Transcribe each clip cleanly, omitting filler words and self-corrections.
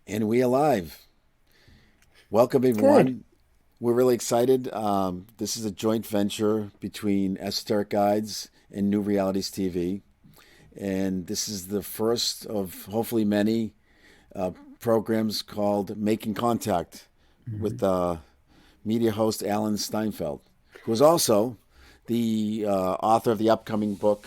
And we alive. Welcome, everyone. Good. We're really excited. This is a joint venture between Esoteric Guides and New Realities TV. And this is the first of hopefully many uh, programs called Making Contact with Mhm. media host Alan Steinfeld, who is also the author of the upcoming book,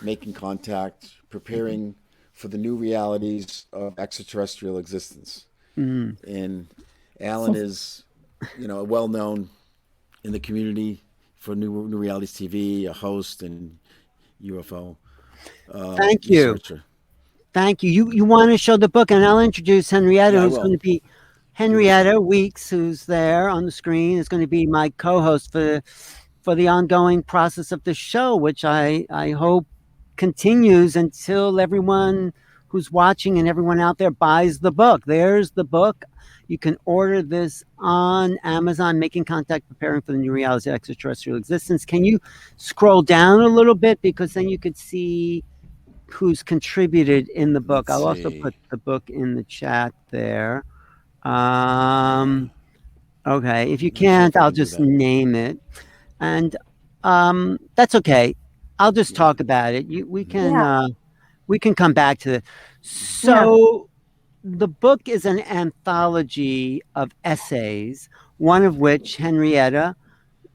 Making Contact, Preparing for the New Realities of Extraterrestrial Existence. Mm. And Alan is, well known in the community for New Realities TV, a host and UFO Thank you. researcher. Thank you. You want to show the book, and I'll introduce Henrietta, Yeah, I who's going will to be do this Henrietta one. Weeks, who's there on the screen, is going to be my co-host for the ongoing process of the show, which I hope continues until everyone who's watching and everyone out there buys the book. There's the book. You can order this on Amazon, Making Contact, Preparing for the New Realities of Extraterrestrial Existence. Can you scroll down a little bit because then you could see who's contributed in the book. Let's I'll also see. put the book in the chat there. Um, okay, if you Let me see can't, if I I'll can do just that. name it, and that's okay. I'll just Yeah. talk about it. Hmm. Uh, Yeah, we can come back to it. yeah, So the book is an anthology of essays, one of which Henrietta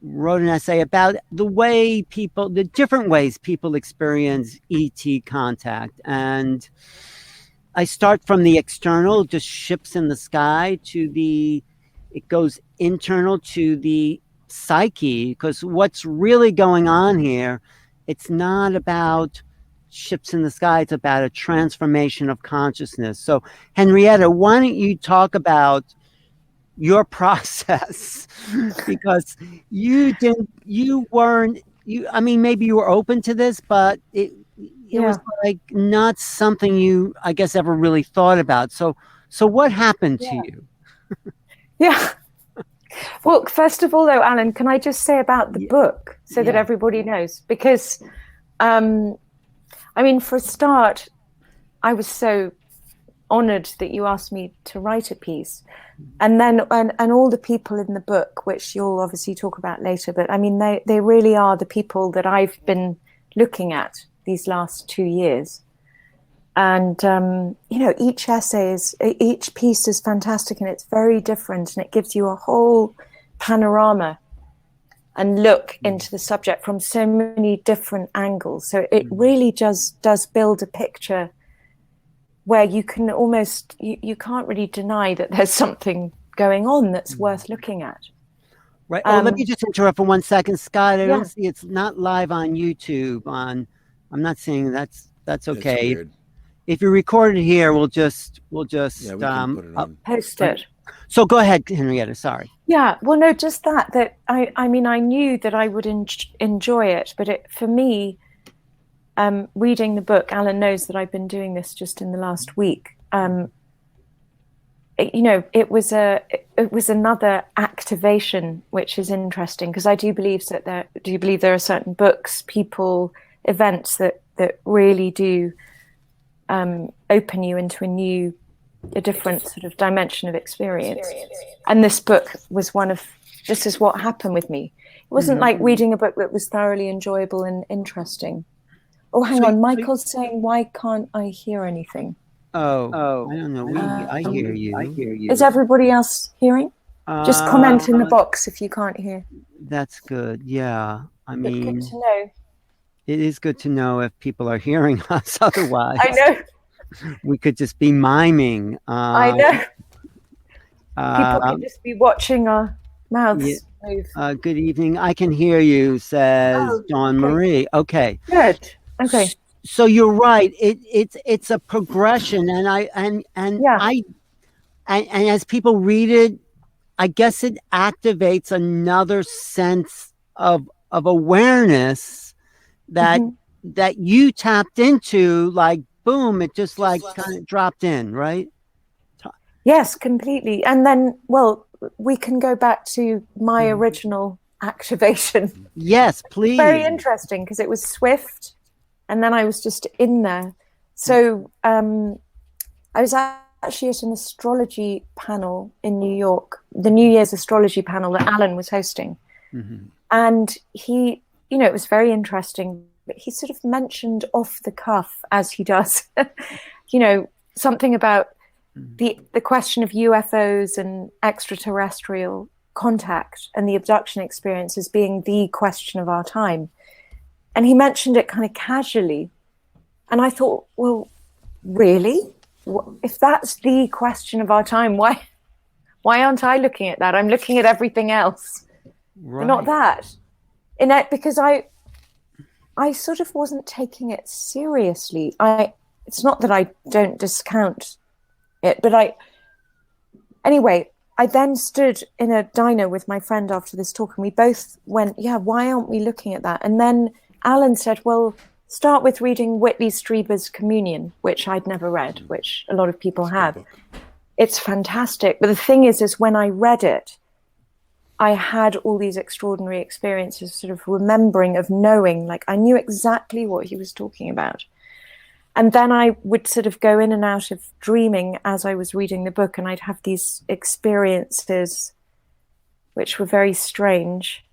wrote an essay about the different ways people experience ET contact. And I start from the external, just ships in the sky, it goes internal to the psyche, because what's really going on here, it's not about ships in the sky, it's about a transformation of consciousness. So, Henrietta, why don't you talk about your process because you weren't you I mean maybe you were open to this, but it was yeah, like not something you, I guess, ever really thought about. So what happened to yeah, you? yeah. Well, first of all, though, Alan, can I just say about the Yeah, book so that yeah. everybody knows? Because, um, I mean, for a start, I was so honored that you asked me to write a piece. And then, and all the people in the book, which you'll obviously talk about later, but I mean, they really are the people that I've been looking at these last 2 years. And each piece is fantastic, and it's very different, and it gives you a whole panorama and look into the subject from so many different angles. So it Mm. really does build a picture where you can almost you can't really deny that there's something going on that's Mm. worth looking at. Right. Oh, let me um just interrupt for 1 second, Scott. I don't yeah, see, it's not live on YouTube. I'm not seeing, that's It's okay. weird. If you record it here, we'll Yeah, just we can put it up. on. post it. So go ahead, Henrietta. Sorry. Yeah, well, no, just that I mean, I knew that I would enjoy it, but for me, reading the book, Alan knows that I've been doing this just in the last week. It was another activation, which is interesting because I do believe there are certain books, people, events that really do open you into a different sort of dimension of experience. And this book was one of this is what happened with me. It wasn't Mhm. like reading a book that was thoroughly enjoyable and interesting. Oh, hang So, on. Michael's saying, why can't I hear anything? oh, I don't know. I hear you. Is everybody else hearing? Just Uh, comment in the box if you can't hear. that's good. Yeah. I Good mean, to know. it is good to know if people are hearing us. I Otherwise, know. we could just be miming. I know. People Uh, could just be watching our yeah, mouths move. good evening. I can hear you, says Oh, Dawn okay. Marie. Okay. Good. Okay. So you're right. It's a progression, and I and Yeah. I and as people read it, I guess it activates another sense of awareness that Hmm. that you tapped into, like boom, it just like kind of dropped in, right? Yes, completely. And then, well, we can go back to my Mhm. original activation. Yes, Very please. interesting because it was swift, and then I was just in there. So I was actually at an astrology panel in New York, the New Year's astrology panel that Alan was hosting. Mm-hmm. And he, you know, it was very interesting, but he sort of mentioned off the cuff, as he does, you know, something about the question of UFOs and extraterrestrial contact and the abduction experience as being the question of our time. And he mentioned it kind of casually. And I thought, well, really? If that's the question of our time, why aren't I looking at that? I'm looking at everything else, but not that. Because I sort of wasn't taking it seriously. It's not that I don't discount it, but anyway, I then stood in a diner with my friend after this talk, and we both went, yeah, why aren't we looking at that? And then Alan said, well, start with reading Whitley Strieber's Communion, which I'd never read, which a lot of people have. It's fantastic. But the thing is when I read it, I had all these extraordinary experiences, sort of remembering, of knowing, like I knew exactly what he was talking about. And then I would sort of go in and out of dreaming as I was reading the book, and I'd have these experiences which were very strange.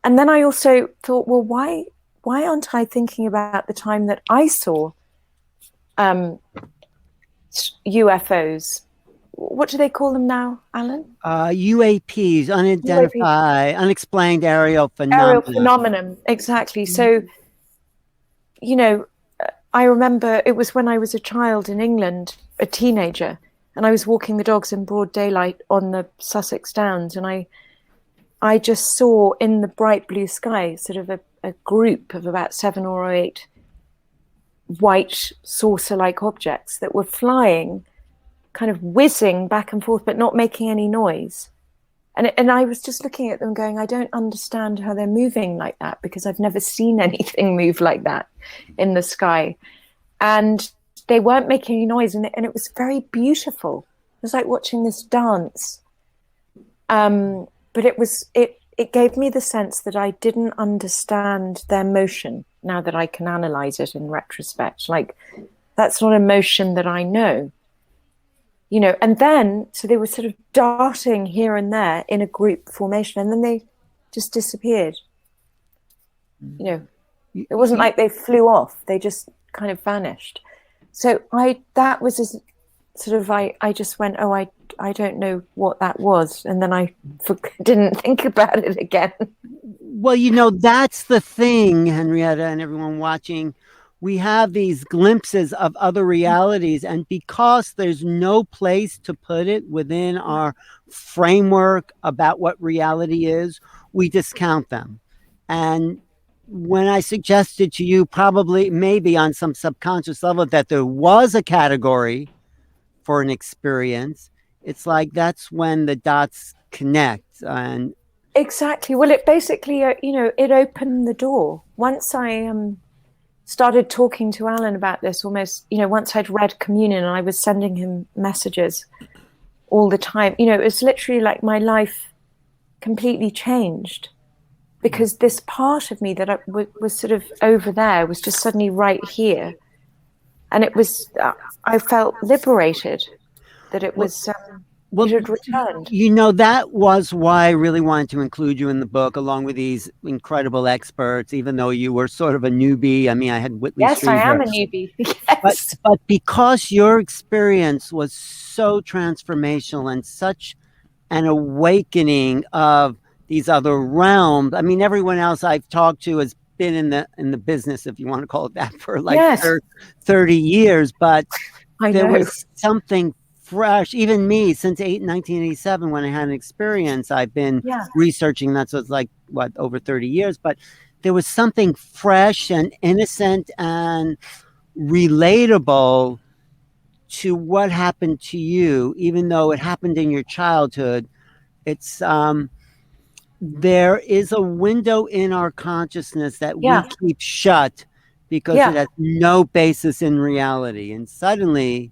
And then I also thought, well, why aren't I thinking about the time that I saw UFOs? What do they call them now, Alan? UAPs, unexplained aerial phenomenon. Aerial phenomenon, exactly. So, you know, I remember it was when I was a child in England, a teenager, and I was walking the dogs in broad daylight on the Sussex Downs, and I just saw in the bright blue sky sort of a group of about 7 or 8 white saucer-like objects that were flying, kind of whizzing back and forth, but not making any noise. And I was just looking at them going, I don't understand how they're moving like that, because I've never seen anything move like that in the sky. And they weren't making any noise, and it was very beautiful. It was like watching this dance. But it gave me the sense that I didn't understand their motion, now that I can analyze it in retrospect. Like, that's not a motion that I know. You know, and then, so they were sort of darting here and there in a group formation, and then they just disappeared. You know, it wasn't like they flew off, they just kind of vanished. So that was sort of, I just went, oh, I don't know what that was. And then I didn't think about it again. Well, you know, that's the thing, Henrietta, and everyone watching. We have these glimpses of other realities, and because there's no place to put it within our framework about what reality is, we discount them. And when I suggested to you, probably maybe on some subconscious level, that there was a category for an experience, it's like that's when the dots connect. And exactly. Well, it basically, you know, it opened the door. Once I started talking to Alan about this, almost, you know, once I'd read Communion and I was sending him messages all the time, you know, it was literally like my life completely changed, because this part of me that was sort of over there was just suddenly right here. And it was, I felt liberated that it was, it had returned. You know, that was why I really wanted to include you in the book, along with these incredible experts, even though you were sort of a newbie. I mean, I had Whitley Yes, Strieber. I am a newbie. Yes. But because your experience was so transformational and such an awakening of these other realms. I mean, everyone else I've talked to has been in the business, if you want to call it that, for like 30 years. But there was something fresh. Even me, since 1987, when I had an experience, I've been researching that. So it's like, over 30 years. But there was something fresh and innocent and relatable to what happened to you, even though it happened in your childhood. It's there is a window in our consciousness that we keep shut because it has no basis in reality. And suddenly,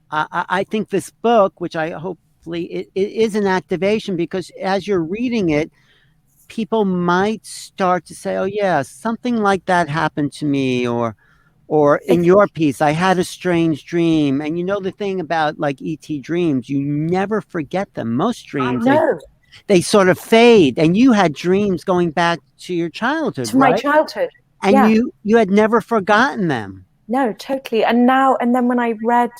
I think this book, which I hopefully it is an activation, because as you're reading it, people might start to say, oh yeah, something like that happened to me, or Or in your piece, I had a strange dream. And you know the thing about like ET dreams, you never forget them. Most I dreams, know. they sort of fade. And you had dreams going back to your childhood, To my right? childhood. And Yeah. you had never forgotten them. No, totally. And then when I read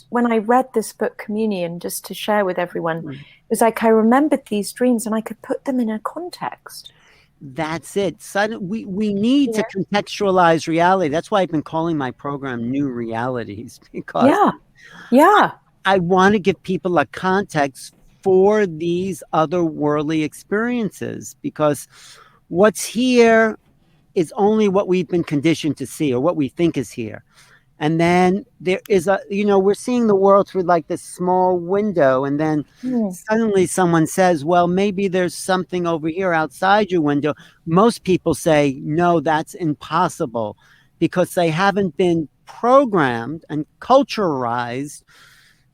this book, Communion, just to share with everyone, it was like I remembered these dreams and I could put them in a context. That's it. We need to contextualize reality. That's why I've been calling my program New Realities, because I want to give people a context for these otherworldly experiences, because what's here is only what we've been conditioned to see or what we think is here. And then there is we're seeing the world through like this small window. And then suddenly someone says, well, maybe there's something over here outside your window. Most people say, no, that's impossible, because they haven't been programmed and culturalized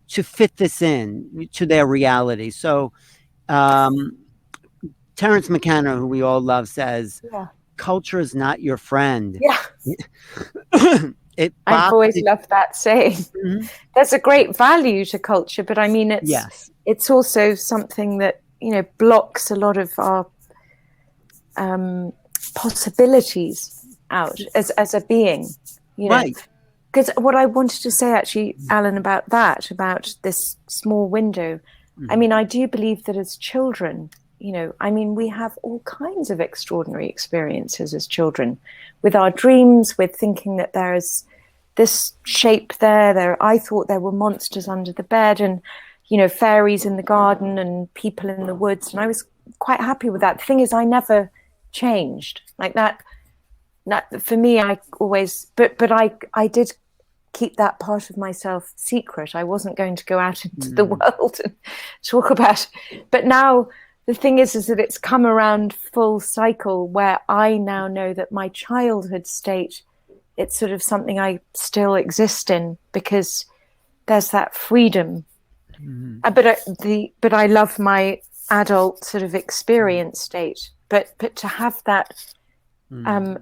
to fit this in to their reality. So Terence McKenna, who we all love, says, culture is not your friend. Yeah. I've always loved that saying. Mm-hmm. There's a great value to culture, but I mean, it's also something that, blocks a lot of our possibilities out as a being, Right. Because what I wanted to say actually, Alan, about this small window, I mean, I do believe that as children, we have all kinds of extraordinary experiences as children, with our dreams, with thinking that there's this shape there. I thought there were monsters under the bed and, fairies in the garden and people in the woods. And I was quite happy with that. The thing is, I never changed like that. For me, I always, but I did keep that part of myself secret. I wasn't going to go out into the world and talk about it. But now the thing is that it's come around full cycle, where I now know that my childhood state, it's sort of something I still exist in, because there's that freedom. But I love my adult sort of experience state. But to have that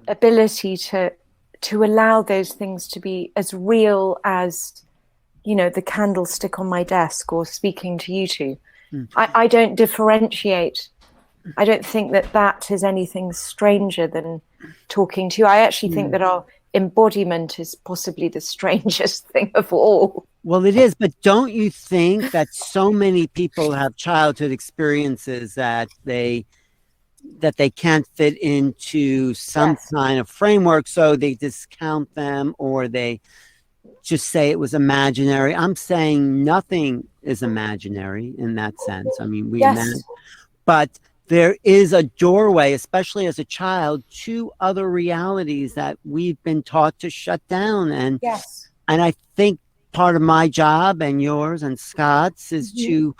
ability to allow those things to be as real as, the candlestick on my desk or speaking to you two. I don't differentiate. I don't think that is anything stranger than talking to you. I actually think that our embodiment is possibly the strangest thing of all. Well, it is, but don't you think that so many people have childhood experiences that they can't fit into some kind of framework, so they discount them, or they just say it was imaginary? I'm saying nothing is imaginary in that sense. I mean, we imagine, but there is a doorway, especially as a child, to other realities that we've been taught to shut down. And I think part of my job and yours and Scott's is to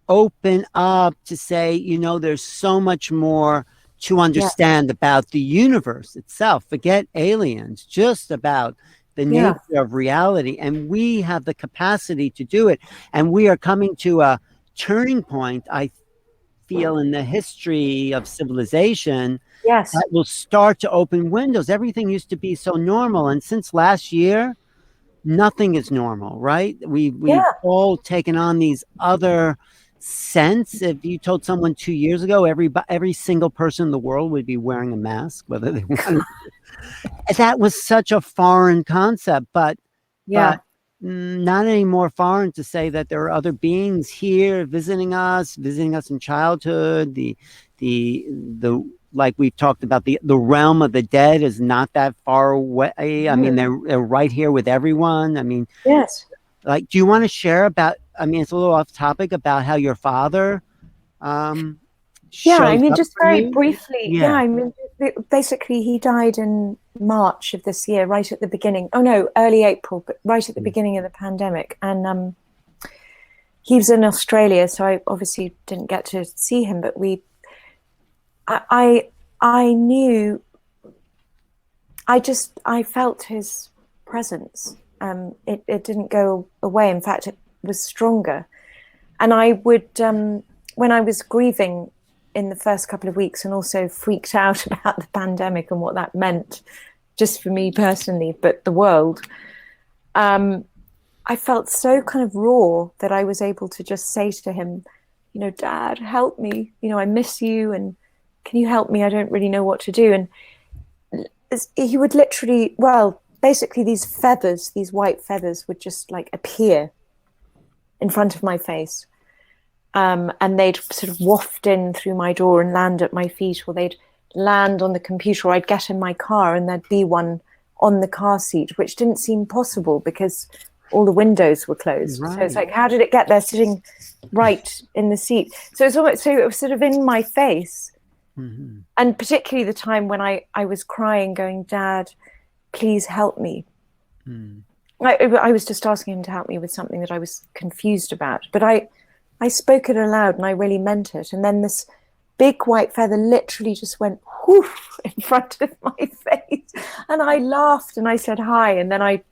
open up, to say, there's so much more to understand about the universe itself. Forget aliens, just about the nature of reality. And we have the capacity to do it. And we are coming to a turning point, I feel, in the history of civilization that will start to open windows. Everything used to be so normal. And since last year, nothing is normal, right? We've all taken on these other scents. If you told someone 2 years ago, every single person in the world would be wearing a mask, whether they wanted. That was such a foreign concept, but not any more foreign to say that there are other beings here visiting us in childhood. The like we've talked about, the realm of the dead is not that far away. I mean, they're right here with everyone. I mean, like, do you want to share about, I mean, it's a little off topic, about how your father I mean, just very briefly. I mean, basically he died in March of this year, right at the beginning. Oh no, early April, but right at the beginning of the pandemic. And he was in Australia, so I obviously didn't get to see him, but I knew, I felt his presence. It didn't go away. In fact, it was stronger. And I would, when I was grieving in the first couple of weeks, and also freaked out about the pandemic and what that meant just for me personally, but the world. I felt so kind of raw that I was able to just say to him, you know, Dad, help me. You know, I miss you, and can you help me? I don't really know what to do. And he would literally, well, basically these feathers, these white feathers would just like appear in front of my face. And they'd sort of waft in through my door and land at my feet, or they'd land on the computer, or I'd get in my car and there'd be one on the car seat, which didn't seem possible because all the windows were closed. Right. So it's like, how did it get there sitting right in the seat? So it's almost, so it was sort of in my face. Mm-hmm. And particularly the time when I was crying, going, Dad, please help me. Mm. I was just asking him to help me with something that I was confused about. But I spoke it aloud and I really meant it. And then this big white feather literally just went whoof in front of my face. And I laughed and I said hi. And then I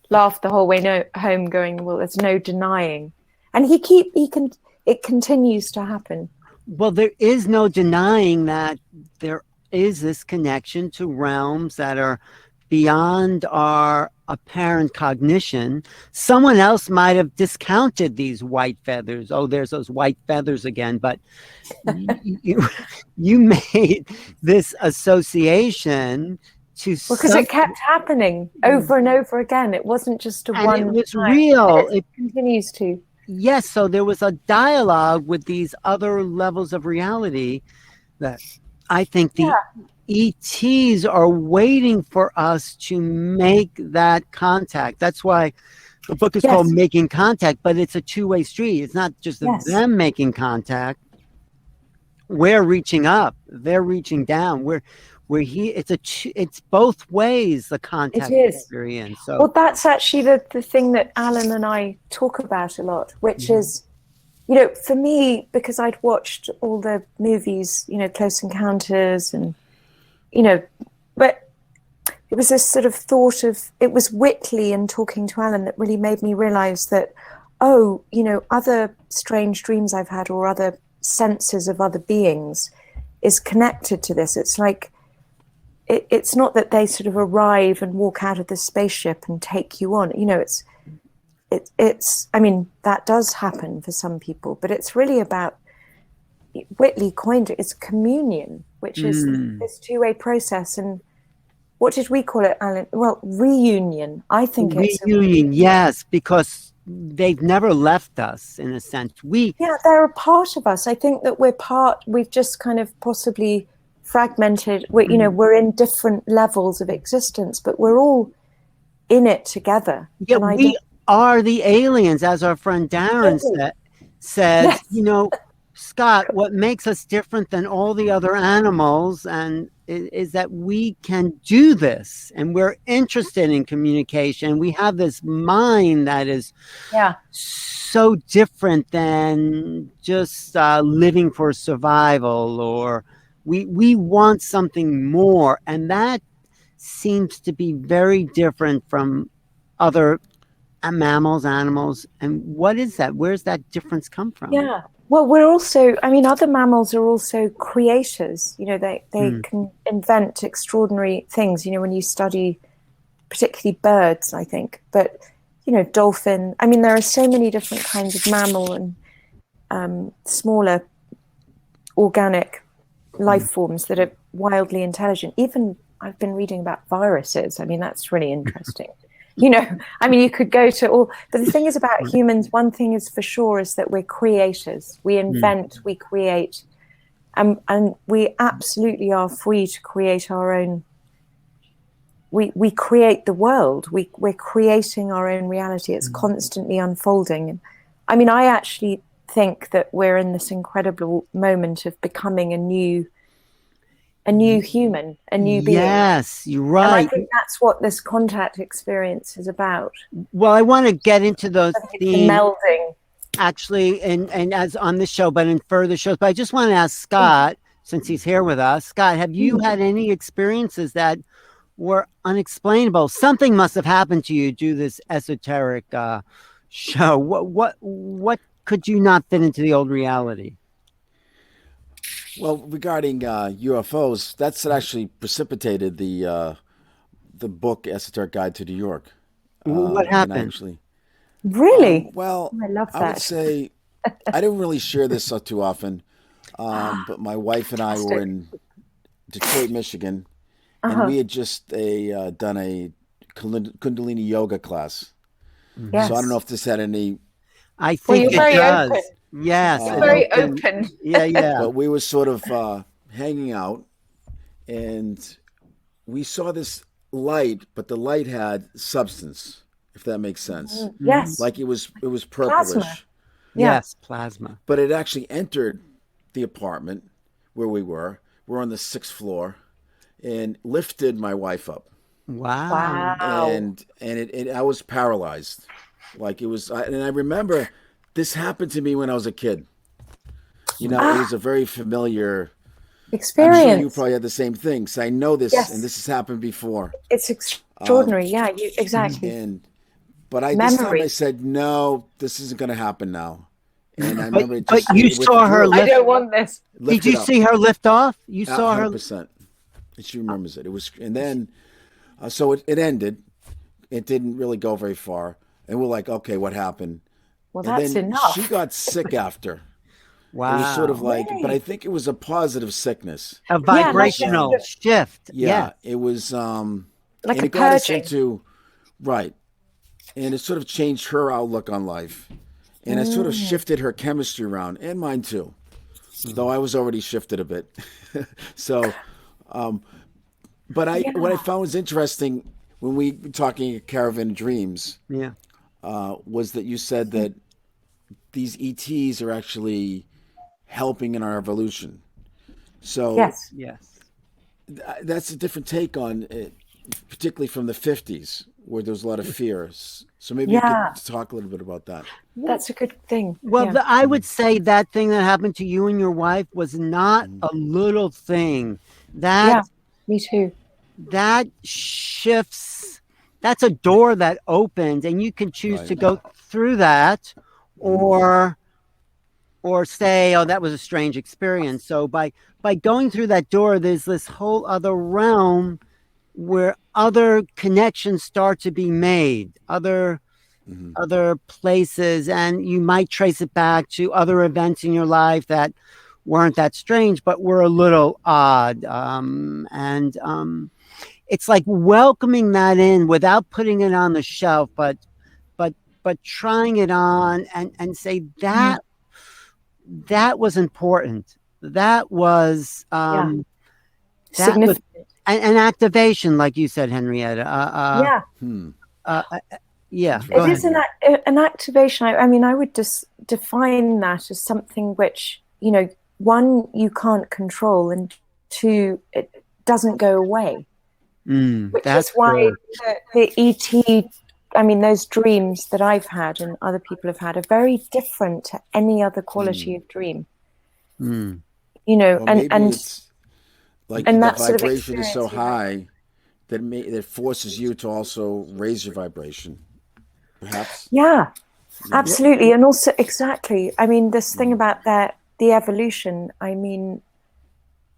laughed the whole way home going, well, there's no denying. And it continues to happen. Well, there is no denying that there is this connection to realms that are beyond our apparent cognition. Someone else might have discounted these white feathers. Oh, there's those white feathers again. But you made this association to because it kept happening over and over again. It wasn't just a one. It was time. real. It continues to. Yes, so there was a dialogue with these other levels of reality that I think the ETs are waiting for us to make that contact. That's why the book is called Making Contact, but it's a two-way street. It's not just them making contact. We're reaching up. They're reaching down. We're here. It's both ways, the contact experience. So, well, that's actually the thing that Alan and I talk about a lot, which is, you know, for me, because I'd watched all the movies, you know, Close Encounters and, you know, but it was this sort of thought of, it was Whitley and talking to Alan that really made me realize that, oh, you know, other strange dreams I've had or other senses of other beings is connected to this. It's like, it's not that they sort of arrive and walk out of the spaceship and take you on. You know, it's. I mean, that does happen for some people, but it's really about. Whitley coined it. It's communion, which is this two-way process. And what did we call it, Alan? Well, reunion. I think it's reunion. Yes, because they've never left us in a sense. They're a part of us. I think that we're part. We've just kind of possibly fragmented. We're in different levels of existence, but we're all in it together. Yeah, we are the aliens, as our friend Darren says. You know, Scott, what makes us different than all the other animals and is that we can do this, and we're interested in communication. We have this mind that is so different than just living for survival, or we want something more, and that seems to be very different from other mammals, animals. And what is that? Where's that difference come from? Yeah. Well, we're also, I mean, other mammals are also creators. You know, they can invent extraordinary things, you know, when you study particularly birds, I think. But, you know, dolphin, I mean, there are so many different kinds of mammal and smaller organic life forms that are wildly intelligent. Even I've been reading about viruses. I mean, that's really interesting. You know, I mean, you could go to all, but the thing is about humans, one thing is for sure is that we're creators. We invent, we create, and we absolutely are free to create our own. We create the world. We're creating our own reality. It's constantly unfolding. And I mean, I actually think that we're in this incredible moment of becoming a new human, a new being. Yes, you're right. And I think that's what this contact experience is about. Well, I want to get into those themes melding, actually, and as on this show, but in further shows. But I just want to ask Scott, since he's here with us, Scott, have you had any experiences that were unexplainable? Something must have happened to you do this esoteric show. What could you not fit into the old reality? Well, regarding UFOs, that's what actually precipitated the the book Esoteric Guide to New York. What And happened? actually, Really? well, I love I would that. say I didn't really share this too often, but my wife and I were Fantastic. in Detroit, Michigan, and Uh-huh. we had just done a Kundalini yoga class. So I don't know Yes. if this had any, I Well, think you're it very open. does. Yes, You're it uh, very opened. open. Yeah, yeah. but we were sort of hanging out, and we saw this light, but the light had substance, if that makes sense. Mhm. Yes. Like it was Plasma. purplish, Yeah. Yes, plasma. but it actually entered the apartment where we were. We're on the 6th floor, and lifted my wife up, Wow. Wow. and I was paralyzed, like it was. And I remember this happened to me when I was a kid. You know, it Ah, was a very familiar. I'm sure you experience. probably had the same thing. So I know this, and Yes. this has happened before. It's Um, extraordinary. Yeah, you Mhm. exactly. and but this time I Memory. said no, this isn't going to hapen now. And I But remember but you it saw her withdrew, I lift. don't want this. Did lifted you up, see her lift off? You saw her. 100%. And she remembers it. It was, and then so it ended. It didn't really go very far, and we're like, okay, what happened? Well, And that's then she enough. got sick after. It was sort of Wow. like, but I Really? think it was a positive sickness. A Yeah, It was, vibrational shift. yeah, Yes. it was, like and a it got us purging. into, right, and it sort of changed her outlook on life, and it sort of Mm, shifted her chemistry around, and mine too, though I was already shifted a bit. So, but what I yeah. found was interesting when we were talking at Caravan of Dreams, Yeah. was that you said that these ETs are actually helping in our evolution. So Yes. Yes. that's a different take on it, particularly from the 50s, where there's a lot of fears. So maybe you could Yeah. talk a little bit about that. That's a good thing. Well, Yeah. I would say that thing that happened to you and your wife was not Mhm. a little thing. That Yeah. Me too. that shifts. That's a door that opens, and you can choose Right. to go through that, Mhm. or say, "Oh, that was a strange experience." So by going through that door, there's this whole other realm where other connections start to be made, Mhm. other places, and you might trace it back to other events in your life that weren't that strange, but were a little odd. And it's like welcoming that in without putting it on the shelf, but trying it on and say Mm, that was important. That was yeah. that was Significant. an activation, like you said, Henrietta. Yeah. Hmm. Uh, uh, yeah, go It Interesting. is ahead. an activation. I mean, I would just define that as something which, one, you can't control, and two, it doesn't go away. Which is That's why good. the ET, I mean, those dreams that I've had and other people have had are very different to any other quality of dream. Mm. Or maybe And it's like the that sort of vibration is so experience you have. high that forces you to also raise your vibration, perhaps. Yeah, Yeah. absolutely. And also, exactly. I mean, this thing Mhm. about the evolution, I mean,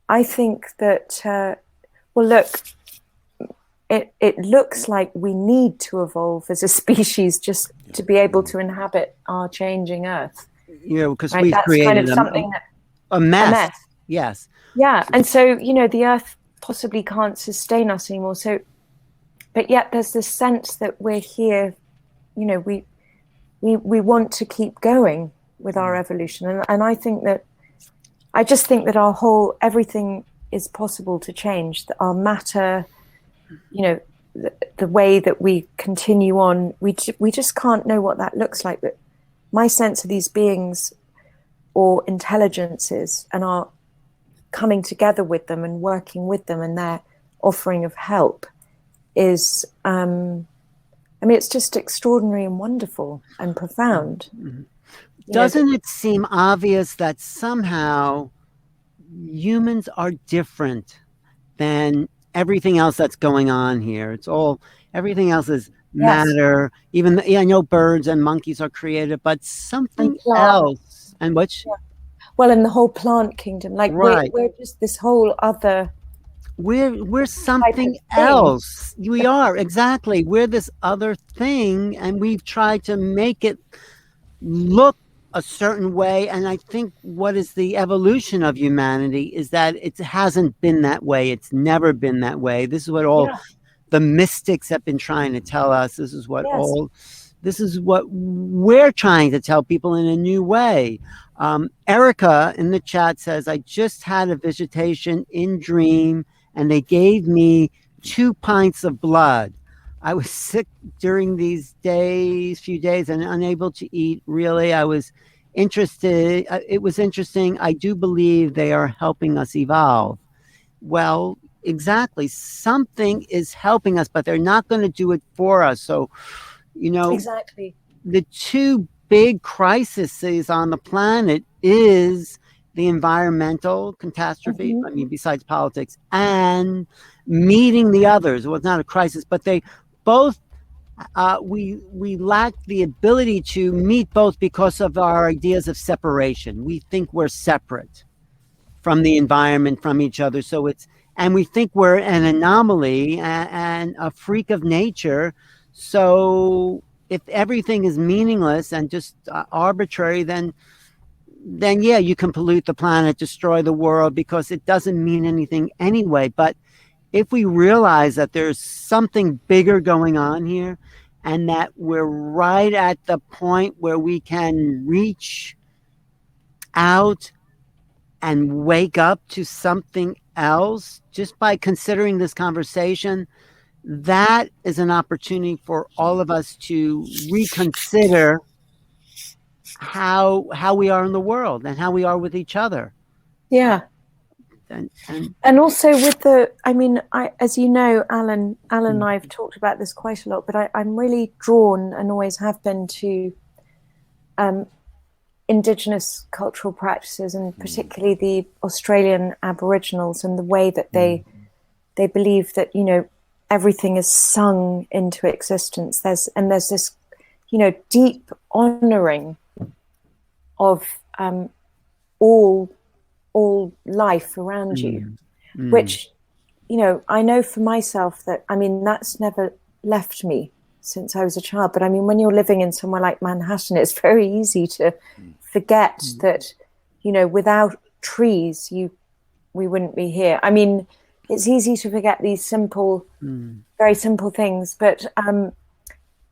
I think that, well, look, it looks like we need to evolve as a species just to be able to inhabit our changing Earth. Because Right? we've That's kind created of something that a a mess. mess. Yes. Yeah. And so, the Earth possibly can't sustain us anymore. So, but yet there's this sense that we're here, we want to keep going with our evolution. And I just think that everything is possible to change, that our matter, the way that we continue on, we just can't know what that looks like. But my sense of these beings or intelligences and our coming together with them and working with them and their offering of help is, I mean, it's just extraordinary and wonderful and profound. Doesn't it seem obvious that somehow humans are different than everything else that's going on here? Everything else is Yes. matter. Even I know birds and monkeys are created, but something And else. And which well, in the whole plant kingdom, like right. we're just this whole other we're something thing. else. We are, exactly. We're this other thing, and we've tried to make it look a certain way. And I think what is the evolution of humanity is that it hasn't been that way. It's never been that way. This is what all the mystics have been trying to tell us. This is what this is what we're trying to tell people in a new way. Erica in the chat says, I just had a visitation in dream and they gave me 2 pints of blood. I was sick during these few days, and unable to eat. Really, I was interested. It was interesting. I do believe they are helping us evolve. Well, exactly. Something is helping us, but they're not going to do it for us. So, Exactly. The two big crises on the planet is the environmental catastrophe, I mean, besides politics, and meeting the others. Well, it's not a crisis, but they both, we lack the ability to meet both because of our ideas of separation. We think we're separate from the environment, from each other. And we think we're an anomaly and a freak of nature. So if everything is meaningless and just arbitrary, then yeah, you can pollute the planet, destroy the world, because it doesn't mean anything anyway. But if we realize that there's something bigger going on here, and that we're right at the point where we can reach out and wake up to something else just by considering this conversation, that is an opportunity for all of us to reconsider how we are in the world and how we are with each other. Yeah. And also with as you know, Alan and I have talked about this quite a lot, but I'm really drawn, and always have been, to Indigenous cultural practices, and particularly the Australian Aboriginals, and the way that they believe that, everything is sung into existence. There's this, deep honoring of all life around you, which, I know for myself that, that's never left me since I was a child. But when you're living in somewhere like Manhattan, it's very easy to forget that, without trees, we wouldn't be here. It's easy to forget these simple, very simple things. But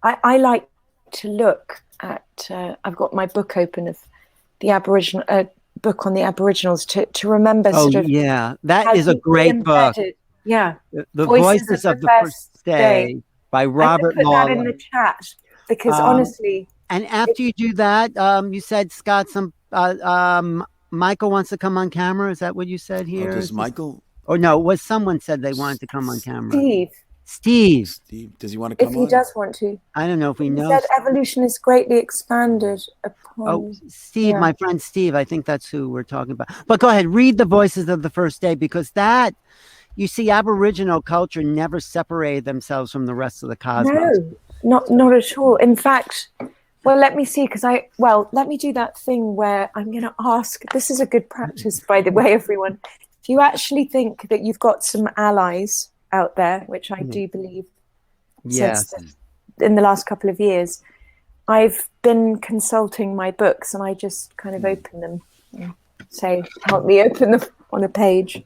I like to look at, I've got my book open of the Aboriginal, book on the Aboriginals, to remember that is a great book. Yeah, the Voices of the First Day by Robert Put Lawler. that in the chat, because honestly, and after you do that, you said, Scott, Michael wants to come on camera. Is that what you said here? Does Michael? Oh no, someone said they wanted to come on camera. Steve, does he want to come on? If he does want to. I don't know if we know. He said evolution is greatly expanded upon. Oh, Steve, my friend Steve, I think that's who we're talking about. But go ahead, read the Voices of the First Day, because that, you see, Aboriginal culture never separated themselves from the rest of the cosmos. No, not at all. In fact, well, let me see, let me do that thing where I'm going to ask, this is a good practice, by the way, everyone. Do you actually think that you've got some allies out there, which I do believe, since in the last couple of years? I've been consulting my books, and I just kind of open them and say, help me open them on a page.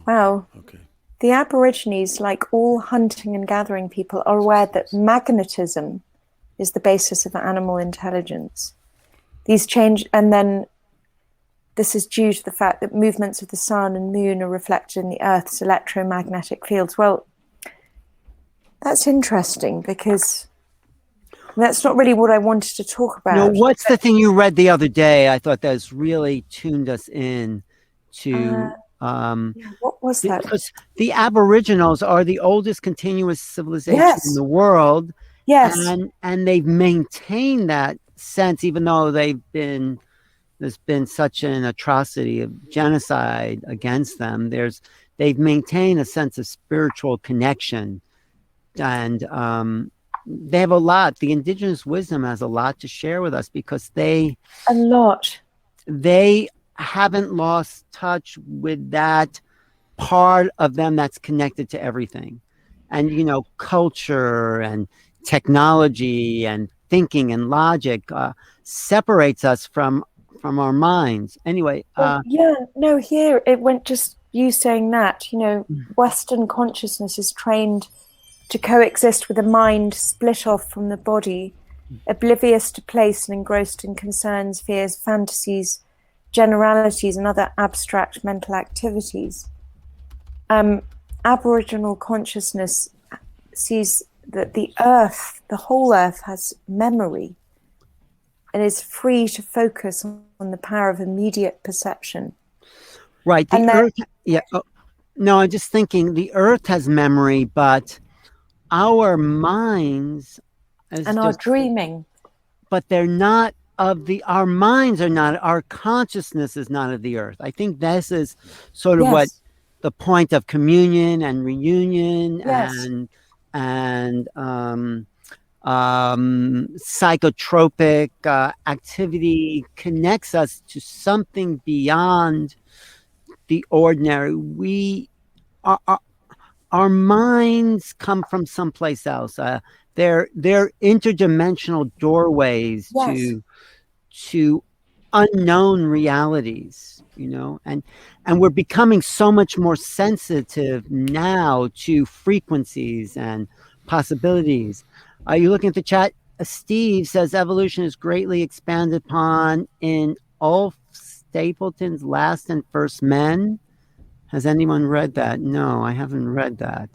Wow. Okay. The Aborigines, like all hunting and gathering people, are aware that magnetism is the basis of animal intelligence. These change, and then this is due to the fact that movements of the sun and moon are reflected in the Earth's electromagnetic fields. Well, that's interesting, because that's not really what I wanted to talk about. No, what's the thing you read the other day? I thought that's really tuned us in to... what was that? Because the Aboriginals are the oldest continuous civilization in the world. Yes. And they've maintained that sense, even though there's been such an atrocity of genocide against them. They've maintained a sense of spiritual connection, and they have a lot. The indigenous wisdom has a lot to share with us, because they haven't lost touch with that part of them that's connected to everything. And, culture and technology and thinking and logic separates us from our minds. Anyway, here it went just you saying that, Western consciousness is trained to coexist with a mind split off from the body, oblivious to place and engrossed in concerns, fears, fantasies, generalities, and other abstract mental activities. Aboriginal consciousness sees that the whole earth has memory and is free to focus on the power of immediate perception. Right. The earth, yeah. Oh, no, I'm just thinking the earth has memory, but our minds are dreaming. But they're not our minds are not, our consciousness is not of the earth. I think this is sort of what the point of communion and reunion and psychotropic activity connects us to something beyond the ordinary. Our minds come from someplace else. They're interdimensional doorways to unknown realities, and we're becoming so much more sensitive now to frequencies and possibilities. Are you looking at the chat? Steve says evolution is greatly expanded upon in Ulf Stapleton's Last and First Men. Has anyone read that? No, I haven't read that.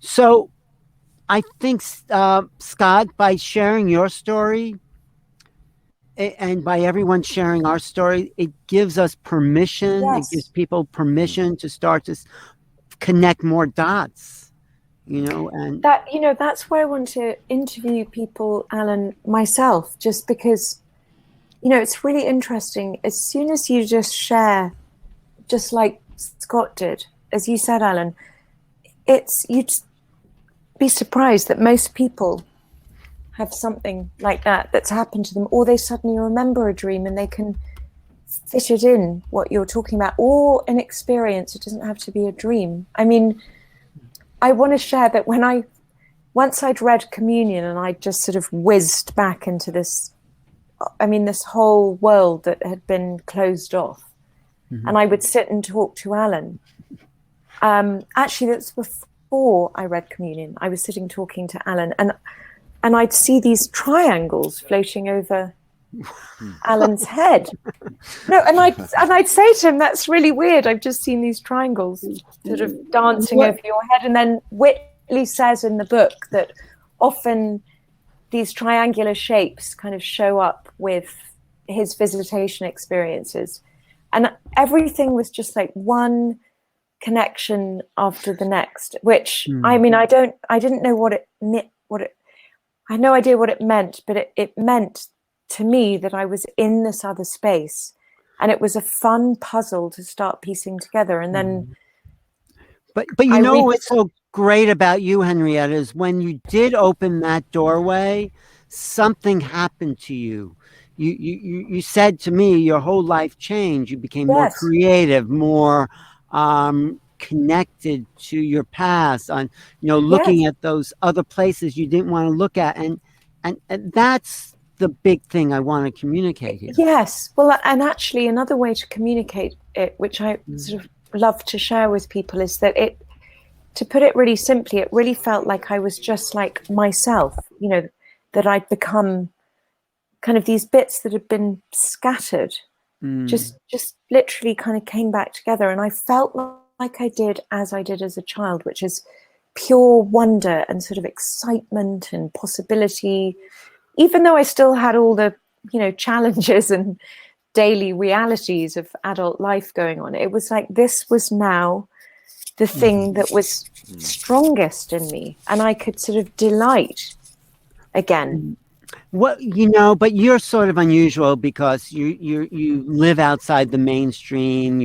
So I think, Scott, by sharing your story and by everyone sharing our story, it gives us permission. It gives people permission to start to connect more dots, and that, that's why I want to interview people, Alan, myself, just because, it's really interesting. As soon as you just share, just like Scott did, as you said, Alan, you'd be surprised that most people have something like that's happened to them, or they suddenly remember a dream and they can fit it in what you're talking about, or an experience. It doesn't have to be a dream. I mean, I want to share that once I'd read Communion and I just sort of whizzed back into this whole world that had been closed off, and I would sit and talk to Alan. Actually, that's before I read Communion. I was sitting talking to Alan, and I'd see these triangles floating over Alan's head. No, and I'd say to him, "That's really weird. I've just seen these triangles sort of dancing over your head." And then Whitley says in the book that often these triangular shapes kind of show up with his visitation experiences, and everything was just like one connection after the next. Which I didn't know what it I had no idea what it meant, but it meant to me that I was in this other space, and it was a fun puzzle to start piecing together. And then, but what's so great about you, Henrietta, is when you did open that doorway, something happened to you. You said to me, your whole life changed. You became more creative, more connected to your past, on looking at those other places you didn't want to look at, and that's the big thing I want to communicate here. Yes, well, and actually another way to communicate it, which I sort of love to share with people, is that to put it really simply, it really felt like I was just like myself, that I'd become kind of these bits that had been scattered, just literally kind of came back together, and I felt like I did as a child, which is pure wonder and sort of excitement and possibility, even though I still had all the, challenges and daily realities of adult life going on. It was like this was now the thing that was strongest in me, and I could sort of delight again. But you're sort of unusual because you live outside the mainstream.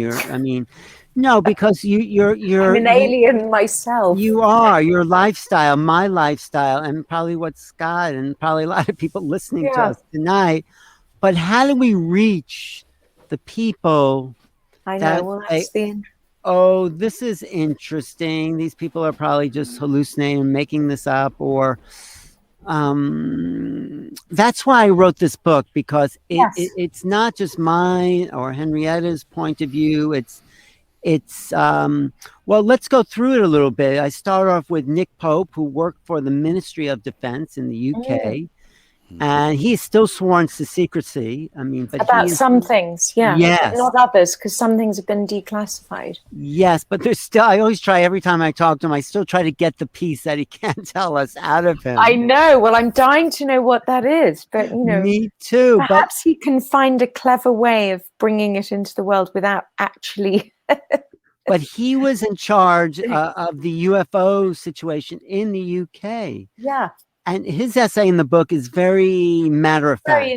Because you're I'm an alien myself. You are. Your lifestyle, my lifestyle, and probably what Scott and probably a lot of people listening to us tonight But how do we reach the people I that know. Well, say, that's the oh, this is interesting. These people are probably just hallucinating and making this up, or that's why I wrote this book, because it's not just mine or Henrietta's point of view. It's well, let's go through it a little bit. I start off with Nick Pope, who worked for the Ministry of Defense in the UK. And he's still sworn to secrecy. I mean, but about some things, yes, but not others, because some things have been declassified. Yes, but there's still. I always try, every time I talk to him, I still try to get the piece that he can't tell us out of him. I know. Well, I'm dying to know what that is, but me too. Perhaps he can find a clever way of bringing it into the world without actually. But he was in charge of the UFO situation in the UK. Yeah. And his essay in the book is very matter of fact.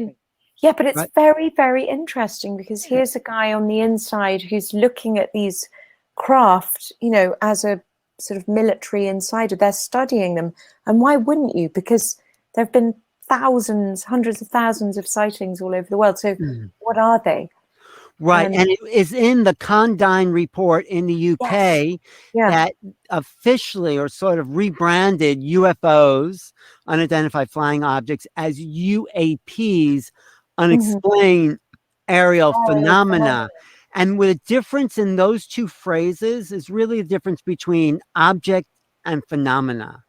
Yeah, but it's very, very interesting, because here's a guy on the inside who's looking at these craft, as a sort of military insider. They're studying them. And why wouldn't you? Because there have been thousands, hundreds of thousands of sightings all over the world. So what are they? Right. And it is in the Condign report in the UK that officially, or sort of rebranded, UFOs, unidentified flying objects, as UAPs, unexplained aerial phenomena. And with a difference in those two phrases is really the difference between object and phenomena.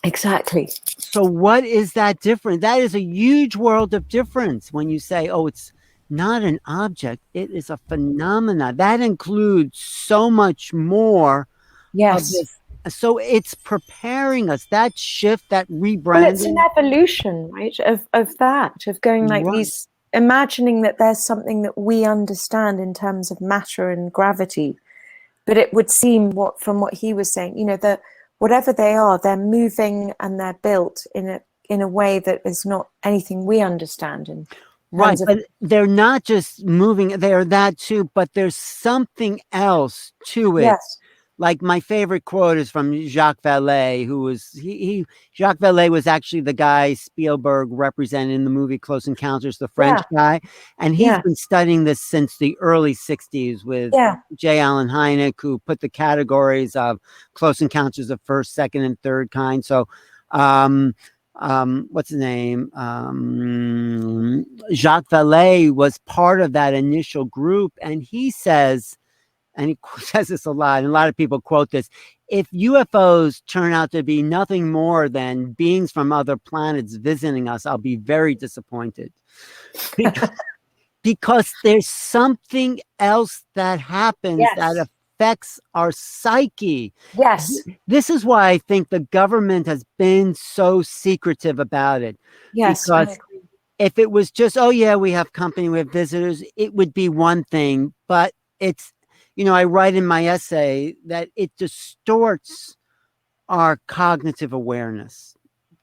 Exactly. So what is that difference? That is a huge world of difference when you say, oh, it's not an object, it is a phenomena. That includes so much more. Yes. So it's preparing us, that shift, that rebranding. Well, it's an evolution, right, of that, of going like these, imagining that there's something that we understand in terms of matter and gravity. But it would seem, from what he was saying, that whatever they are, they're moving and they're built in a way that is not anything we understand. And right, but they're not just moving, they're that too, but there's something else to it. Yes. Like my favorite quote is from Jacques Vallée, who was, Jacques Vallée was actually the guy Spielberg represented in the movie Close Encounters, the French guy. And he's been studying this since the early 60s with J. Allen Hynek, who put the categories of Close Encounters of first, second, and third kind. So, what's his name? Jacques Vallée was part of that initial group. And he says, and he says this a lot, and a lot of people quote this: if UFOs turn out to be nothing more than beings from other planets visiting us, I'll be very disappointed. Because there's something else that happens that affects our psyche. Yes. This is why I think the government has been so secretive about it. Yes. Because if it was just, oh yeah, we have company, we have visitors, it would be one thing. But it's, I write in my essay that it distorts our cognitive awareness.